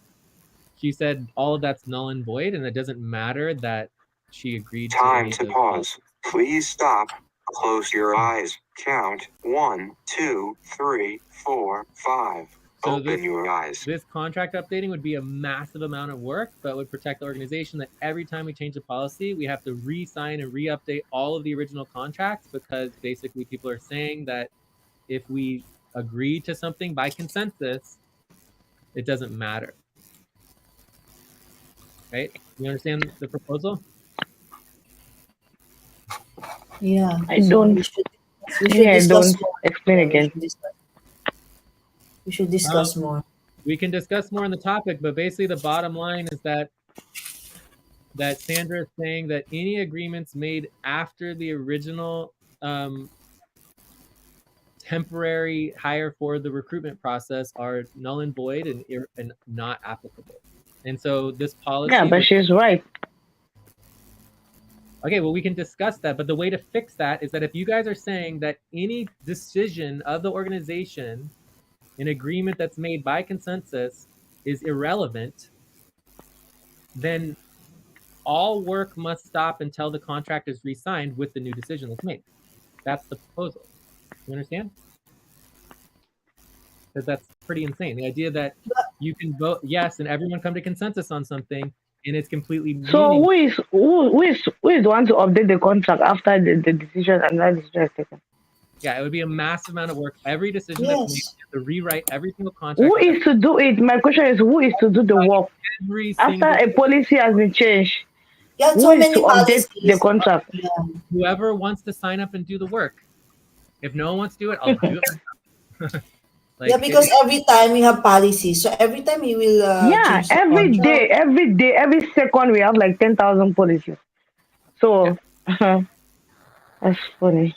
She said all of that's null and void, and it doesn't matter that she agreed to Time any of to those pause. Please stop. Close your eyes. Count 1, 2, 3, 4, 5. So Open your eyes. This contract updating would be a massive amount of work, but would protect the organization that every time we change a policy, we have to re-sign and re-update all of the original contracts, because basically people are saying that if we agree to something by consensus, it doesn't matter. Right? You understand the proposal? Yeah. I So don't. we should Yeah, I discuss don't. more. Explain Yeah, again. we should discuss more. We can discuss more on the topic, but basically the bottom line is that Sandra is saying that any agreements made after the original temporary hire for the recruitment process are null and void and not applicable. And so this policy, Yeah, but she's right. okay, well, we can discuss that, but the way to fix that is that if you guys are saying that any decision of the organization, an agreement that's made by consensus, is irrelevant, then all work must stop until the contract is re-signed with the new decision that's made. That's the proposal. You understand? Because that's pretty insane. The idea that you can vote yes and everyone come to consensus on something, and it's completely So meaningless. who is the one to update the contract after the decision and that decision is taken? Yeah, it would be a massive amount of work. Every decision that's made, Yes. you have to rewrite every single Who contract for is to do it? My question is who is to do the work every after single a policy has been changed? Yeah, Who so is to many update the policies. contract? Yeah. whoever wants to sign up and do the work. If no one wants to do it, I'll do it. Yeah, Like because every time we have policies, so every time you will Yeah, change the contract. every day, every second we have like 10,000 policies. yeah, So that's funny.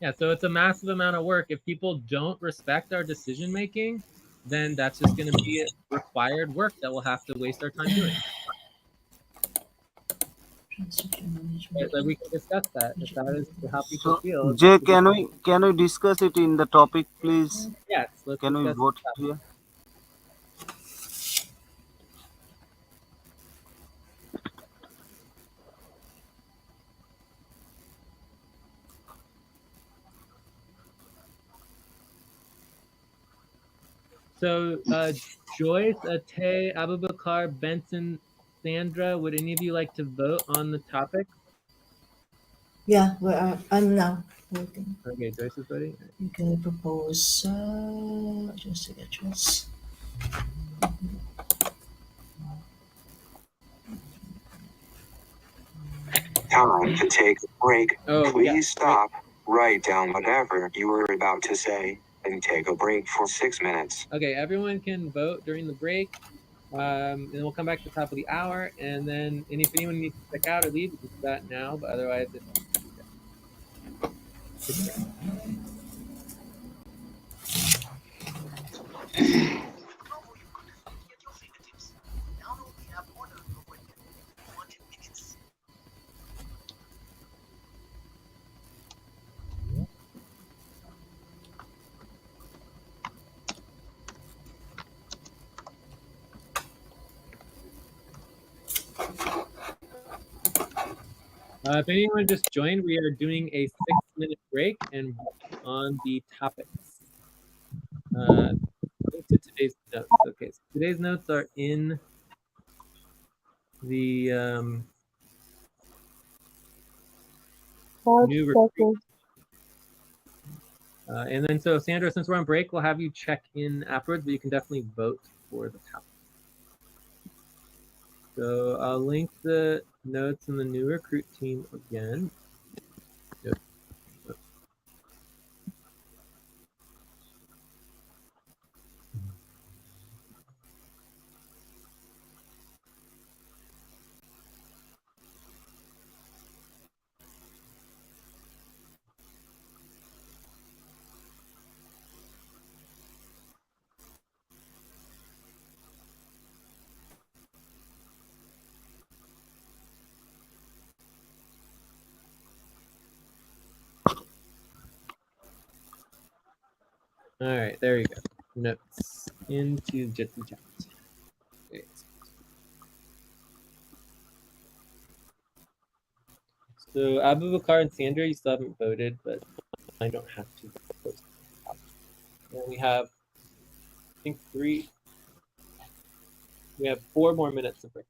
yeah. So it's a massive amount of work. If people don't respect our decision making, then that's just going to be required work that we'll have to waste our time doing. Transaction Right? management Like and we can discuss that if that is how people So, feel. Jay, can we discuss it in the topic, please? Yes, let's Can we discuss. vote it here? So, Joyce, Ate, Abubakar, Benson, Sandra, would any of you like to vote on the topic? yeah, where I'm now working. Okay, Joyce is voting. Okay, propose just a address. Time to take a break. Oh, Please yeah. stop, write down whatever you were about to say, and take a break for 6 minutes. Okay, everyone can vote during the break. And we'll come back to the top of the hour. And then, and if anyone needs to check out or leave, you can do that now. But otherwise, it's take a break. If anyone just joined, we are doing a 6-minute break and on the topics. Link to today's notes. Okay, so today's notes are in the new retreat. And then, so Sandra, since we're on break, we'll have you check in afterwards, but you can definitely vote for the topic. So I'll link the notes in the new recruit team again. Yep. All right, there you go. Notes into Jitsi chat. Great. So Abu Bakar and Sandra, you still haven't voted, but I don't have to vote. And we have, I think, we have 4 more minutes of break.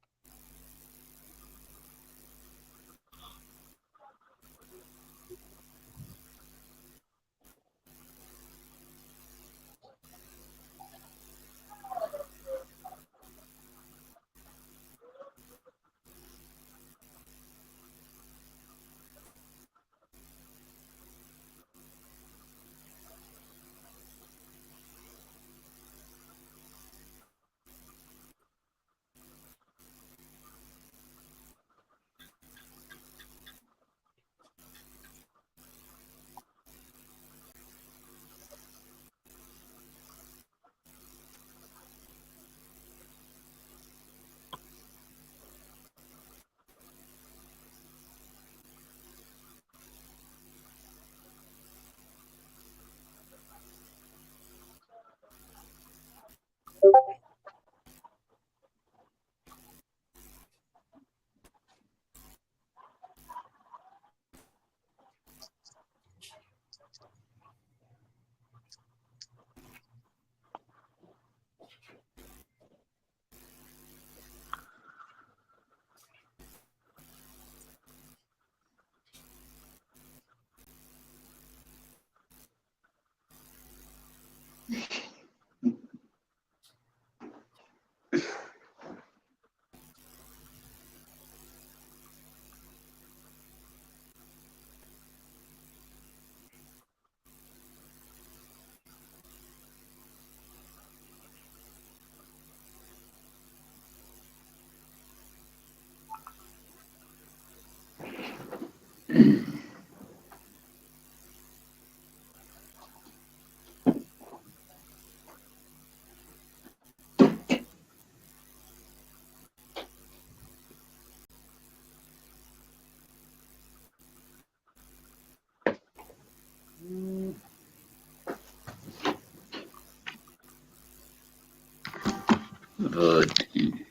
Voting.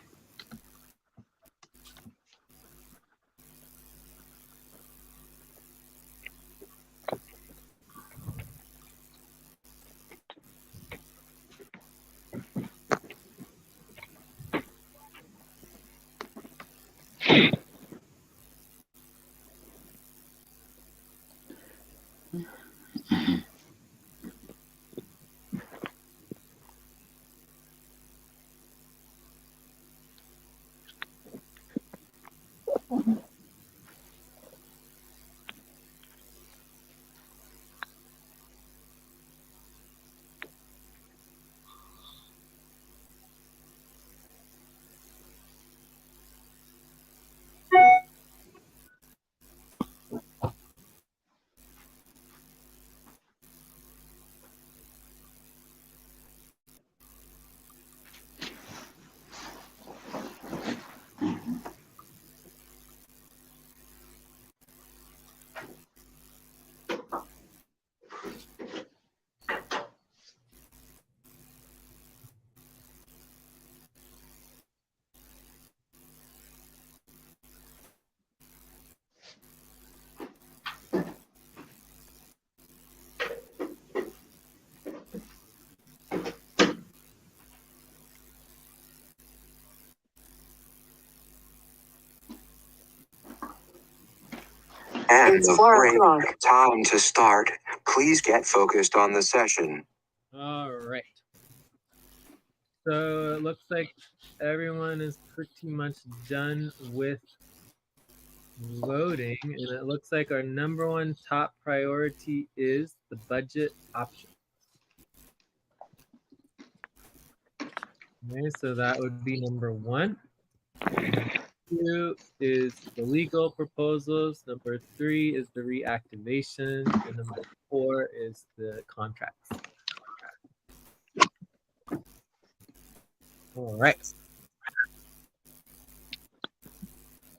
And It's the 4 o'clock. time to start. Please get focused on the session. All right. So it looks like everyone is pretty much done with voting, and it looks like our number one top priority is the budget option. Okay, so that would be number one. Number two is the legal proposals. Number three is the reactivation, and number four is the contracts. All right.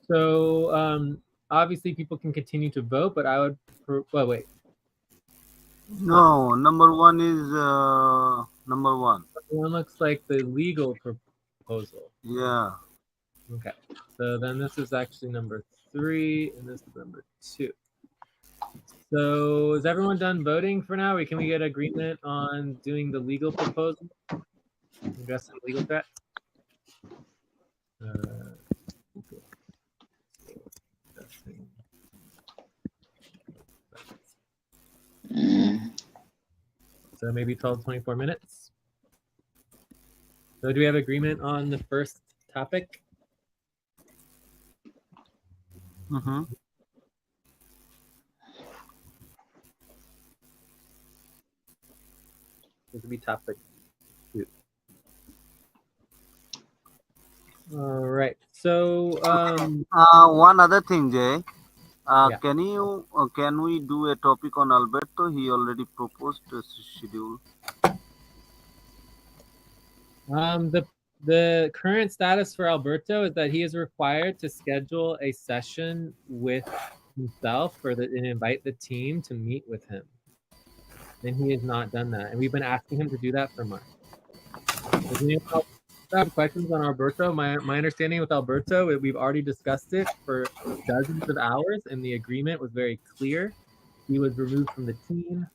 So obviously people can continue to vote, but I would, well, wait. No, number one is number one. One looks like the legal proposal. Yeah. Okay. So then this is actually number three, and this is number two. So is everyone done voting for now? Or can we get agreement on doing the legal proposal? Addressing legal threats? So maybe 12, 24 minutes. So do we have agreement on the first topic? Mm-hmm. This would be topic 2. All right. So One other thing, Jay. Yeah. Can we do a topic on Alberto? He already proposed a schedule. The current status for Alberto is that he is required to schedule a session with himself and invite the team to meet with him. And he has not done that. And we've been asking him to do that for months. Does anyone else have questions on Alberto? My understanding with Alberto, we've already discussed it for dozens of hours, and the agreement was very clear. He was removed from the team.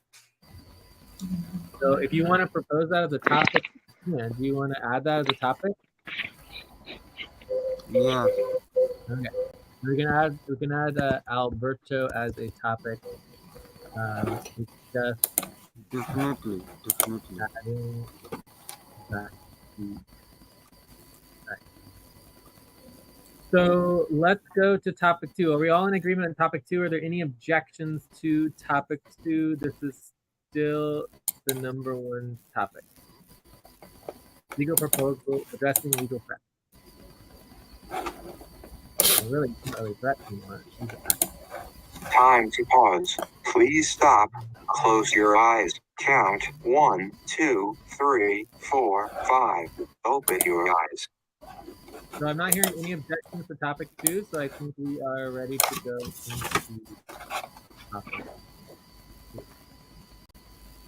So if you want to propose that as a topic, do you want to add that as a topic? Yeah. Okay. We can add Alberto as a topic. Definitely. Adding that. So let's go to topic 2. Are we all in agreement on topic 2? Are there any objections to topic 2? This is still the number one topic. Legal proposal addressing legal threats. Well, really, not really threats anymore. Time to pause. Please stop. Close your eyes. Count 1, 2, 3, 4, 5. Open your eyes. So I'm not hearing any objections to topic 2, so I think we are ready to go into topic 2.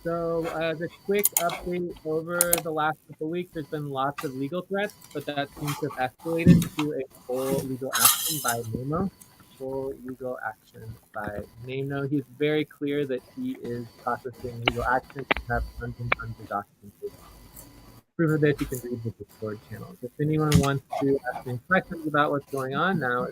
So, as a quick update, over the last couple of weeks, there's been lots of legal threats, but that seems to have escalated to a full legal action by NAMO. Full legal action by NAMO. He's very clear that he is processing legal action. We have tons and tons of documentation. Proof of this you can read the Discord channel. If anyone wants to ask any questions about what's going on now,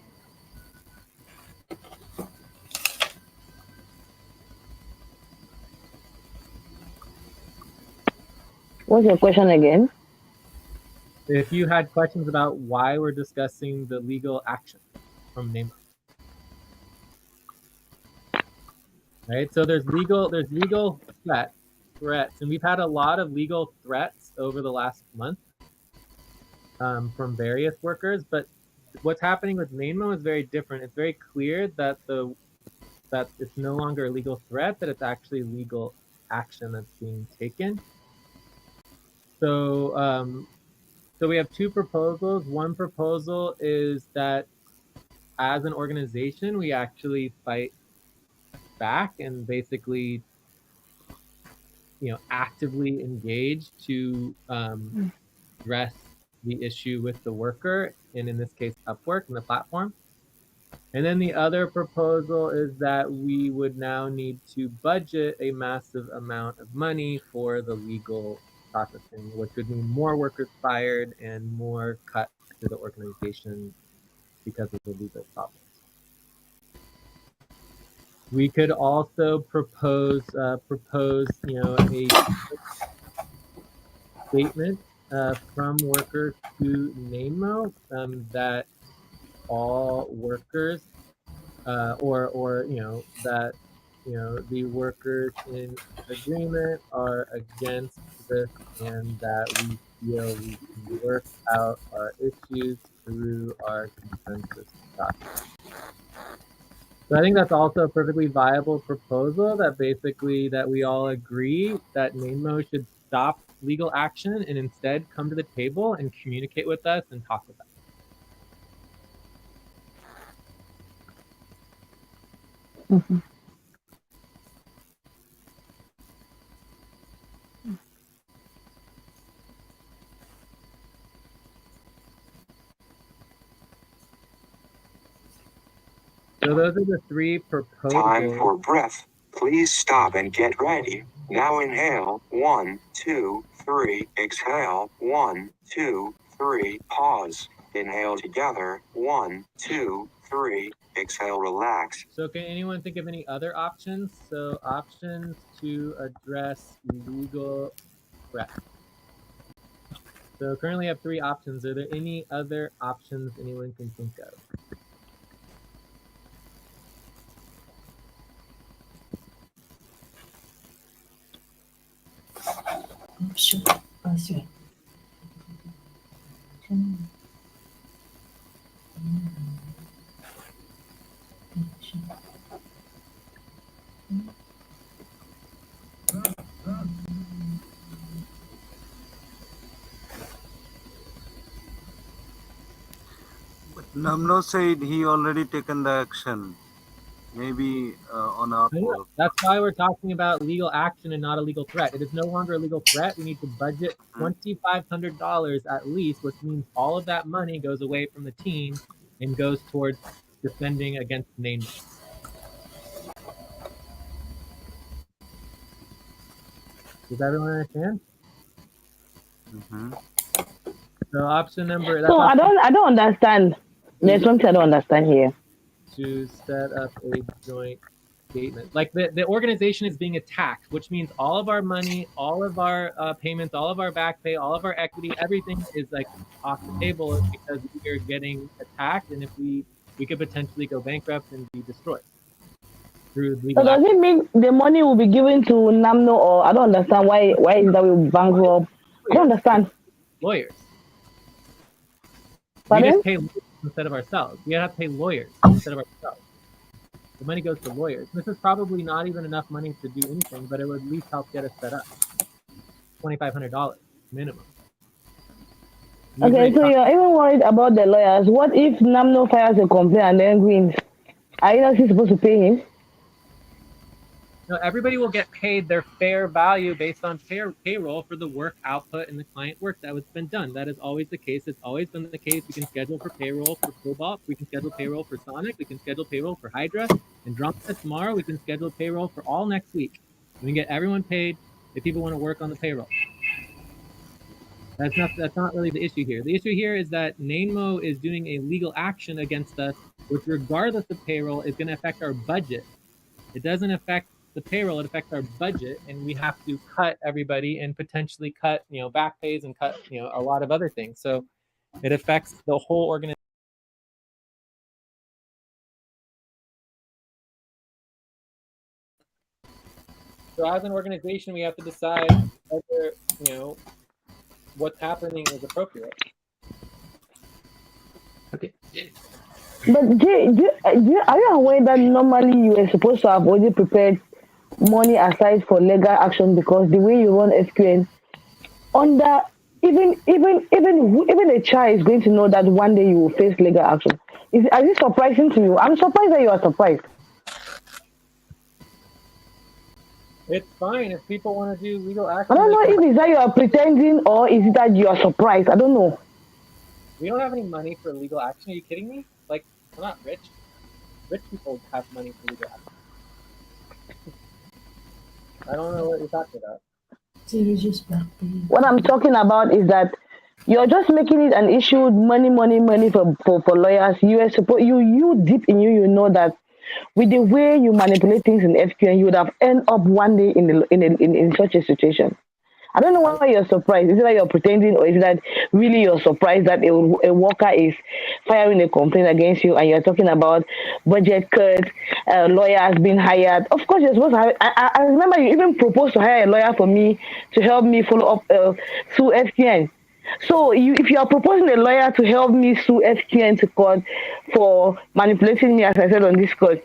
What's your question again? if you had questions about why we're discussing the legal action from NAMO. Right? So there's legal threats, and we've had a lot of legal threats over the last month from various workers. But what's happening with NAMO is very different. It's very clear that that it's no longer a legal threat, that it's actually legal action that's being taken. So so we have two proposals. One proposal is that as an organization, we actually fight back and basically, actively engage to address the issue with the worker, and in this case, Upwork and the platform. And then the other proposal is that we would now need to budget a massive amount of money for the legal processing, which would mean more workers fired and more cuts to the organization because of the legal problems. We could also propose, a statement from workers to NAMO that all workers, that the workers in agreement are against this, and that we feel we can work out our issues through our consensus process. So I think that's also a perfectly viable proposal, that basically that we all agree that NAMO should stop legal action and instead come to the table and communicate with us and talk with us. Mm-hmm. So those are the three proposals. Time for breath. Please stop and get ready. Now inhale. 1, 2, 3. Exhale. 1, 2, 3. Pause. Inhale together. 1, 2, 3. Exhale, relax. So can anyone think of any other options? So options to address legal threats. So currently I have three options. Are there any other options anyone can think of? Sure. Sure. Namno said he already taken the action. Maybe on Upwork. That's why we're talking about legal action and not a legal threat. It is no longer a legal threat. We need to budget $2,500 at least, which means all of that money goes away from the team and goes towards defending against NAMO. Does everyone understand? Mm-hmm. So option number. So I don't understand. There's something I don't understand here. To set up a joint statement. Like the organization is being attacked, which means all of our money, all of our payments, all of our back pay, all of our equity, everything is like off the table because we are getting attacked, and if we could potentially go bankrupt and be destroyed through legal So does it mean the money will be given to NAMNO, or I don't understand why is that we bankrupt? I don't understand. Lawyers. Pardon? We just pay lawyers instead of ourselves. We have to pay lawyers instead of ourselves. The money goes to lawyers. This is probably not even enough money to do anything, but it would at least help get us set up. $2,500 minimum. Okay, so you're even worried about the lawyers. What if NAMNO files a complaint and then wins? Are you not still supposed to pay him? No, everybody will get paid their fair value based on payroll for the work output and the client work that has been done. That is always the case. It's always been the case. We can schedule for payroll for Cobalt. We can schedule payroll for Sonic. We can schedule payroll for Hydra. Andromeda tomorrow. We can schedule payroll for all next week. We can get everyone paid if people want to work on the payroll. That's not really the issue here. The issue here is that NAMO is doing a legal action against us, which regardless of payroll is going to affect our budget. It doesn't affect the payroll, it affects our budget, and we have to cut everybody and potentially cut, back pays and cut, a lot of other things. So it affects the whole organization. So as an organization, we have to decide whether, what's happening is appropriate. Okay. But are you aware that normally you are supposed to have already prepared money aside for legal action because the way you run SQN under even a child is going to know that one day you will face legal action. Are you surprising to you? I'm surprised that you are surprised. It's fine if people want to do legal action. I don't know if it's that you are pretending or is it that you are surprised. I don't know. We don't have any money for legal action. Are you kidding me? Like, we're not rich. Rich people have money for legal action. I don't know what you're talking about. What I'm talking about is that you're just making it an issue, money for lawyers. You deep in you know that with the way you manipulate things in FQN, you would have end up one day in such a situation. I don't know why you're surprised. Is it that you're pretending, or is it that really you're surprised that a worker is filing a complaint against you and you're talking about budget cuts, lawyers being hired? Of course, you're supposed to have. I remember you even proposed to hire a lawyer for me to help me follow up sue FQN. So if you are proposing a lawyer to help me sue FQN to court for manipulating me, as I said on this court,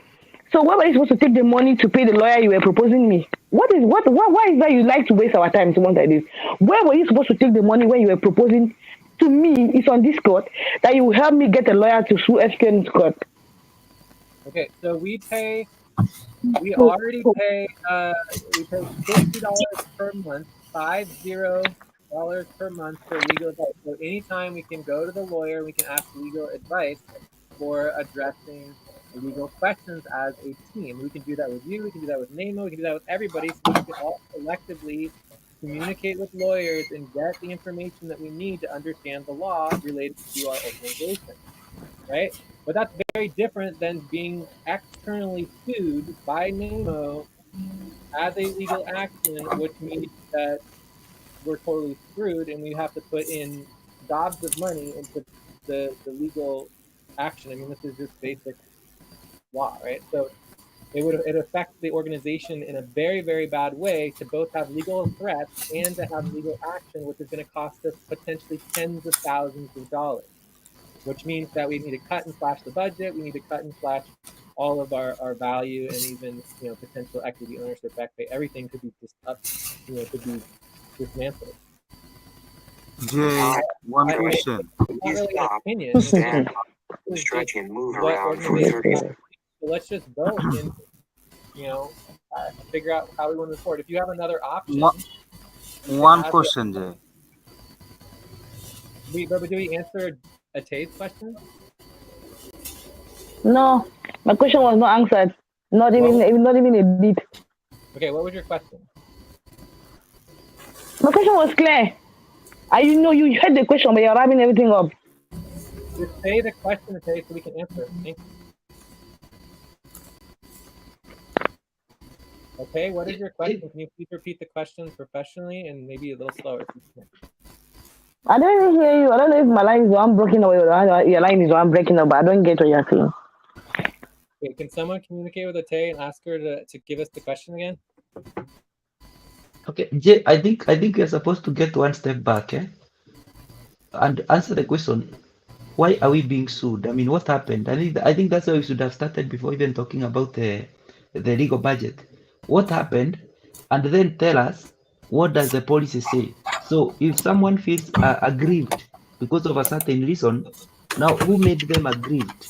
so why were you supposed to take the money to pay the lawyer you were proposing me? Why is that you like to waste our time someone like this? Where were you supposed to take the money when you were proposing to me? It's on this court that you will help me get a lawyer to sue FQN to court. Okay, so we already pay $50 per month, $50 per month for legal advice. So anytime we can go to the lawyer, we can ask legal advice for addressing legal questions as a team. We can do that with you, we can do that with NAMO, we can do that with everybody, so we can all collectively communicate with lawyers and get the information that we need to understand the law related to our organization, right? But that's very different than being externally sued by NAMO as a legal action, which means that we're totally screwed and we have to put in gobs of money into the legal action. I mean, this is just basic law, right? So it affects the organization in a very, very bad way to both have legal threats and to have legal action, which is going to cost us potentially tens of thousands of dollars, which means that we need to cut and slash the budget. We need to cut and slash all of our value and even potential equity ownership back pay. Everything could be just up, could be dismantled. Jay, one question. It's not really an opinion. Stand up, stretch and move around for 30 seconds. So let's just vote and figure out how we want to move forward. If you have another option, One question, Jay. But do we answer Atay's question? No, my question was not answered. Not even a bit. Okay, what was your question? My question was clear. You heard the question, but you're wrapping everything up. Just say the question, Atay, so we can answer it. Thank you. Okay, what is your question? Can you please repeat the question professionally and maybe a little slower if you can? I don't even hear you. I don't know if my line is one breaking up or your line is one breaking up, but I don't get what you're saying. Okay, can someone communicate with Atay and ask her to give us the question again? Okay, Jay, I think you're supposed to get one step back, and answer the question. Why are we being sued? I mean, what happened? I think that's why we should have started before even talking about the legal budget. What happened? And then tell us, what does the policy say? So if someone feels aggrieved because of a certain reason, now who made them aggrieved?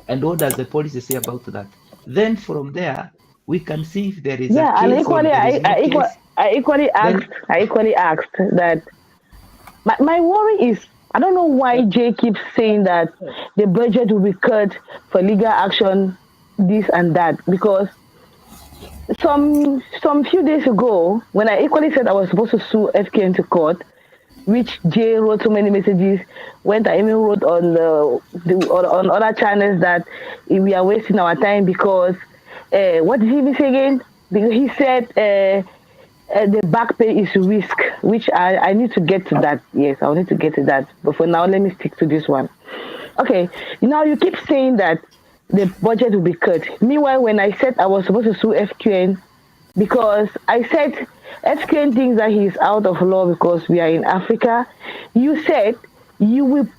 And what does the policy say about that? Then from there, we can see if there is a Yeah, and case or equally, there is no case. Then I equally asked that my worry is I don't know why But Jay keeps saying that the budget will be cut for legal action, this and that, because some few days ago, when I equally said I was supposed to sue FK into court, which Jay wrote so many messages, went I even wrote on on other channels that we are wasting our time because what did he even say again? Because he said the back pay is risk, which I need to get to that. Yes, I'll need to get to that. But for now, let me stick to this one. Okay, now you keep saying that the budget will be cut. Meanwhile, when I said I was supposed to sue FQN because I said FQN thinks that he is out of law because we are in Africa, you said you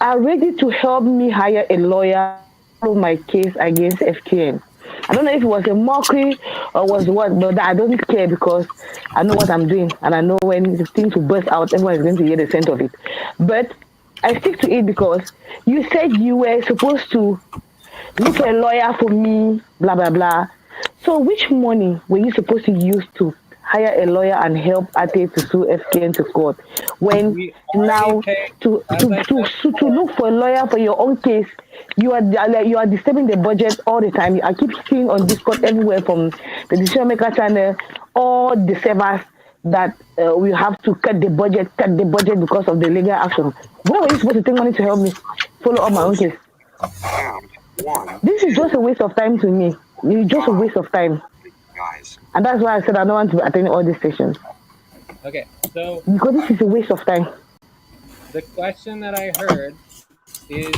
are ready to help me hire a lawyer to follow my case against FQN. I don't know if it was a mockery or was what, but I don't care because I know what I'm doing and I know when the things will burst out, everyone is going to hear the scent of it. But I stick to it because you said you were supposed to look for a lawyer for me, blah blah blah. So which money were you supposed to use to hire a lawyer and help Ate to sue FKN to court? When we already now paid, to as to I to said to before. look for a lawyer for your own case, you are disturbing the budget all the time. I keep seeing on Discord everywhere from the decision maker channel, all the servers that we have to cut the budget because of the legal action. Where were you supposed to take money to help me follow up my own Post case? count 1, This is just a 2, waste of time to me. It's just a 5. waste of time. Guys, And that's why I said I don't want to attend all these sessions. Okay, so Because this is a waste of time. the question that I heard is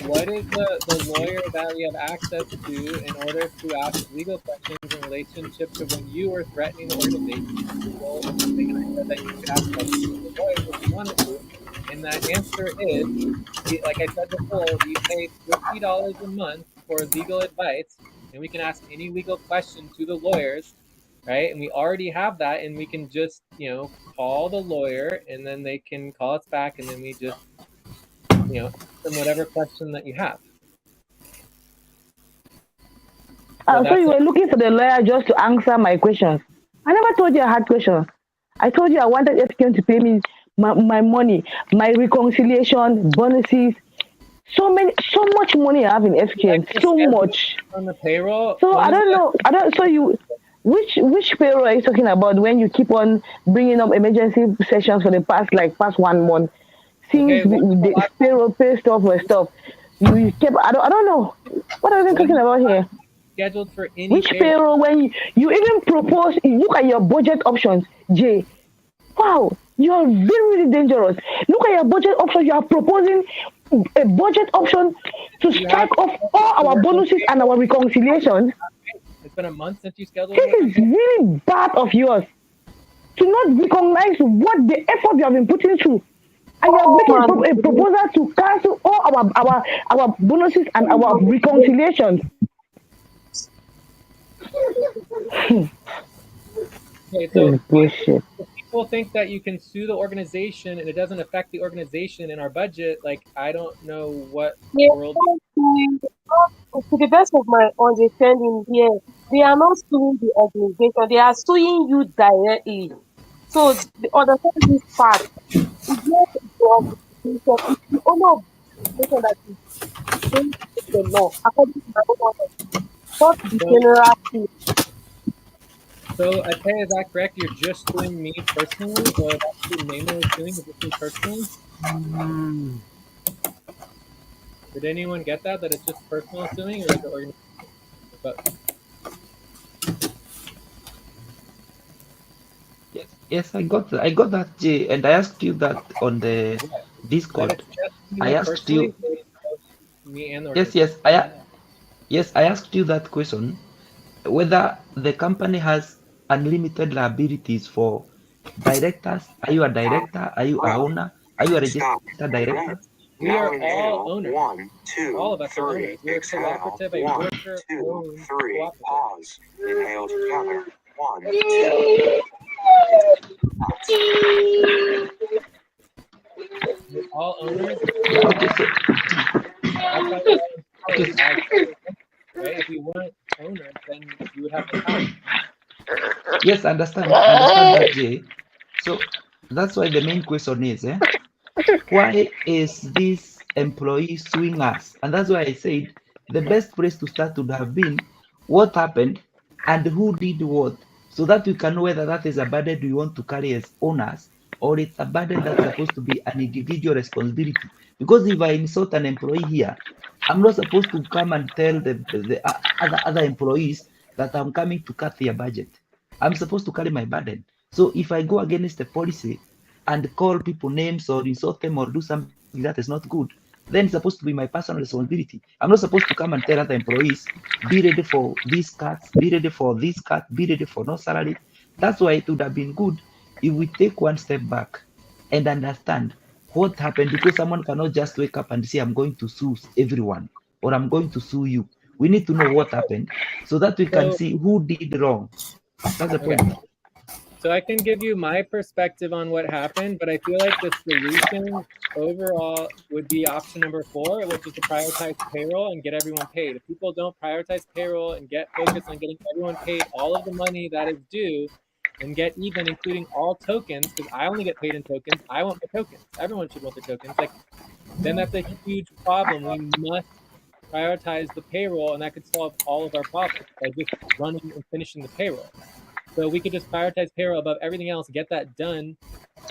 what is the lawyer that we have access to in order to ask legal questions in relationship to when you were threatening the organization with legal or something? And I said that you could ask questions to the lawyer if you wanted to. And that answer is, like I said before, we pay $50 a month for legal advice, and we can ask any legal question to the lawyers, right? And we already have that, and we can just, call the lawyer, and then they can call us back, and then we just, ask them whatever question that you have. So So that's you it. were looking for the lawyer just to answer my questions. I never told you I had questions. I told you I wanted FKN to pay me my money, my reconciliation, bonuses, so much money I have in Like FKN, the so schedule much. on the payroll. So When I is don't the know. I don't. So you, which payroll are you talking about when you keep on bringing up emergency sessions for the past 1 month? Since okay? When is the the last time payroll pay stuff or stuff, you kept. I don't know. What are they when talking is about the last here? time scheduled for any Which payroll? payroll when you even propose? You look at your budget options, Jay. Wow, you are very, really dangerous. Look at your budget options. You are proposing a budget option to You have strike off all to our work on bonuses and our payroll. reconciliations. It's been a month since you scheduled to This work on is payroll. really bad of yours to not recognize what the effort you have been putting through. And you are making a proposal to cancel all our bonuses and our reconciliations. Okay, This so is bullshit. if people think that you can sue the organization and it doesn't affect the organization in our budget, like I don't know what They world. are to the best of my understanding here, they are not suing the organization, they are suing you directly. So understand this part. It's not the organization, it's the owner of the organization that is going to break the law, according to my own understanding, not the So, general thing. Ate, is that correct? You're just suing me personally, or that's who Nemo is suing? Is just me personally? Mm, Did anyone get that? That it's just personal suing, or is it organization? But yes, yes, I got that, Jay, and I asked you that on the that it's Discord. just I me asked personally, you, or it's both me and the yes, organization. I asked you that question, whether the company has unlimited liabilities for directors. Are you a pause. director? Are you a Breath. owner? Are you a Stop. registered director? Breath. We Now are all inhale. owners. 1, All 2, of us are 3. owners. We're a Exhale. cooperative, a 1, 2, worker-owned 3. cooperative. Pause. Inhale together. 1, 2. Exhale. We're all owners. Yeah, okay, so That's why we're all okay, employees as right? If we weren't Yes, understand that, Jay. So that's why the main question is, why is this employee suing us? And that's why I said the best place to start would have been what happened and who did what, so that we can know whether that is a burden we want to carry as owners or it's a burden that's supposed to be an individual responsibility. Because if I insult an employee here, I'm not supposed to come and tell the other employees that I'm coming to cut their budget. I'm supposed to carry my burden. So if I go against the policy and call people names or insult them or do something that is not good, then it's supposed to be my personal responsibility. I'm not supposed to come and tell other employees, be ready for these cuts, be ready for this cut, be ready for no salary. That's why it would have been good if we take one step back and understand what happened, because someone cannot just wake up and say, I'm going to sue everyone or I'm going to sue you. We need to know what happened so that we can So, see who did wrong. That's the okay. point. So I can give you my perspective on what happened, but I feel like the solution overall would be option number 4, which is to prioritize payroll and get everyone paid. If people don't prioritize payroll and get focused on getting everyone paid all of the money that is due and get even, including all tokens, because I only get paid in tokens. I want my tokens. Everyone should want their tokens. Like, then that's a huge problem. We must prioritize the payroll, and that could solve all of our problems by just running and finishing the payroll. So we could just prioritize payroll above everything else, get that done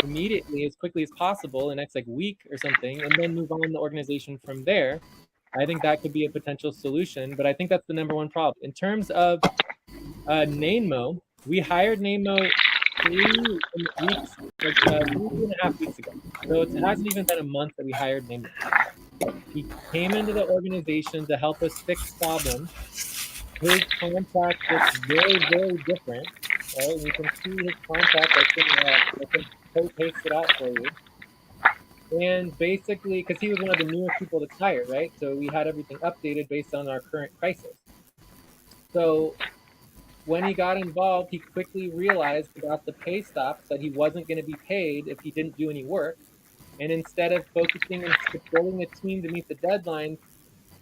immediately as quickly as possible in the next like week or something, and then move on the organization from there. I think that could be a potential solution, but I think that's the number one problem. In terms of Namemo, we hired Namemo 3 weeks, like 3.5 weeks ago. So it hasn't even been a month that we hired Namemo. He came into the organization to help us fix problems. His contract looks very, very different, right? And you can see his contract. I can paste it out for you. And basically, because he was one of the newest people that's hired, right? So we had everything updated based on our current crisis. So when he got involved, he quickly realized about the pay stops that he wasn't going to be paid if he didn't do any work. And instead of focusing and supporting the team to meet the deadlines,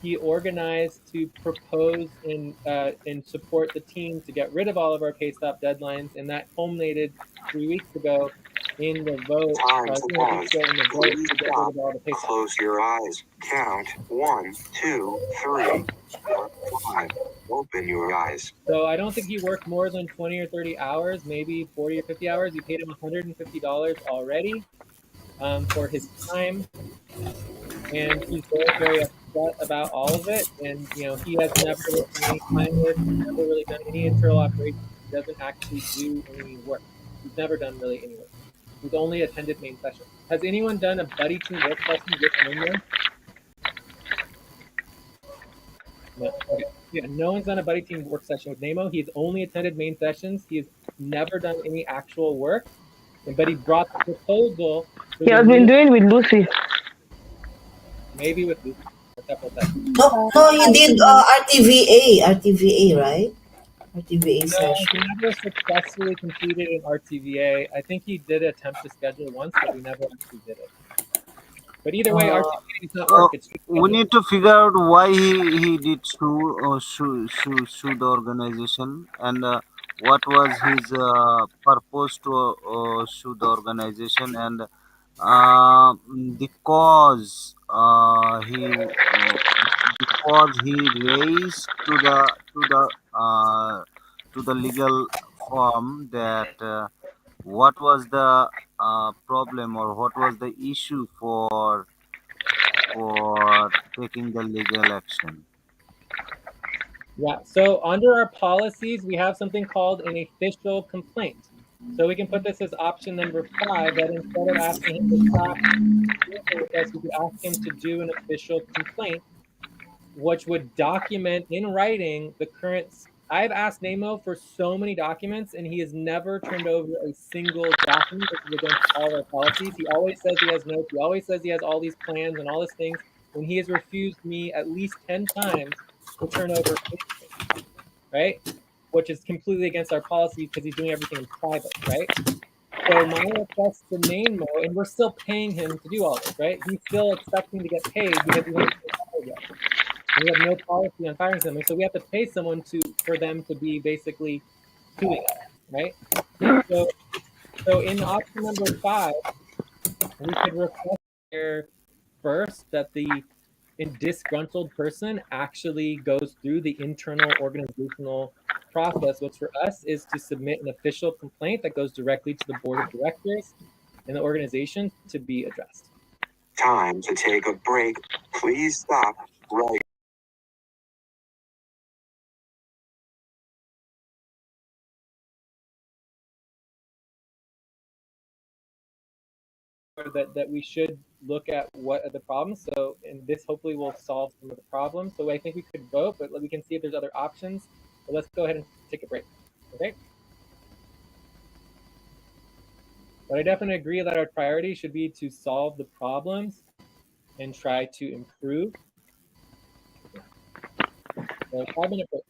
he organized to propose and support the team to get rid of all of our pay stop deadlines, and that culminated 3 weeks ago in the vote. Time to 2 weeks pause. ago in the vote Please to get rid stop. of all the pay stops. Close your eyes. Count 1, 2, 3, 4, 5. Open your eyes. So I don't think he worked more than 20 or 30 hours, maybe 40 or 50 hours. We paid him $150 already for his time, and he's very, very upset about all of it. And he has never done any time work. He's never really done any internal operations. He doesn't actually do any work. He's never done really any work. He's only attended main sessions. Has anyone done a buddy team work session with Nemo? No. Okay. Yeah, no one's done a buddy team work session with Nemo. He's only attended main sessions. He's never done any actual work. But he brought the proposal for He the has been new, doing with Lucy. maybe with Lucy, a couple of times. No, no, he I did can RTVA, right? RTVA No, he session. never successfully completed an RTVA. I think he did attempt to schedule once, but we never actually did it. But either way, Uh, RTVA is not work. It's just we scheduling. need to figure out why he did sue the organization, and what was his purpose to sue the organization, and the cause he raised to the legal firm, that what was the problem, or what was the issue for taking the legal action. Yeah. So under our policies, we have something called an official complaint. So we can put this as option number 5, that instead of asking him to stop working with us, we could ask him to do an official complaint, which would document in writing the current. I've asked Nemo for so many documents, and he has never turned over a single document, which is against all our policies. He always says he has notes. He always says he has all these plans and all these things, and he has refused me at least 10 times to turn over anything, right? Which is completely against our policy because he's doing everything in private, right? So my request to Nemo, and we're still paying him to do all this, right? He's still expecting to get paid because he hasn't been fired yet. We have no policy on firing someone, so we have to pay someone for them to be basically suing us. right? So in option number 5, we could request here first that the disgruntled person actually goes through the internal organizational process, which for us is to submit an official complaint that goes directly to the board of directors and the organization to be addressed. Time to take a break. Please stop right. That we should look at what are the problems. So, and this hopefully will solve some of the problems. So I think we could vote, but we can see if there's other options. But let's go ahead and take a break. Okay. But I definitely agree that our priority should be to solve the problems and try to improve. So 5-minute break.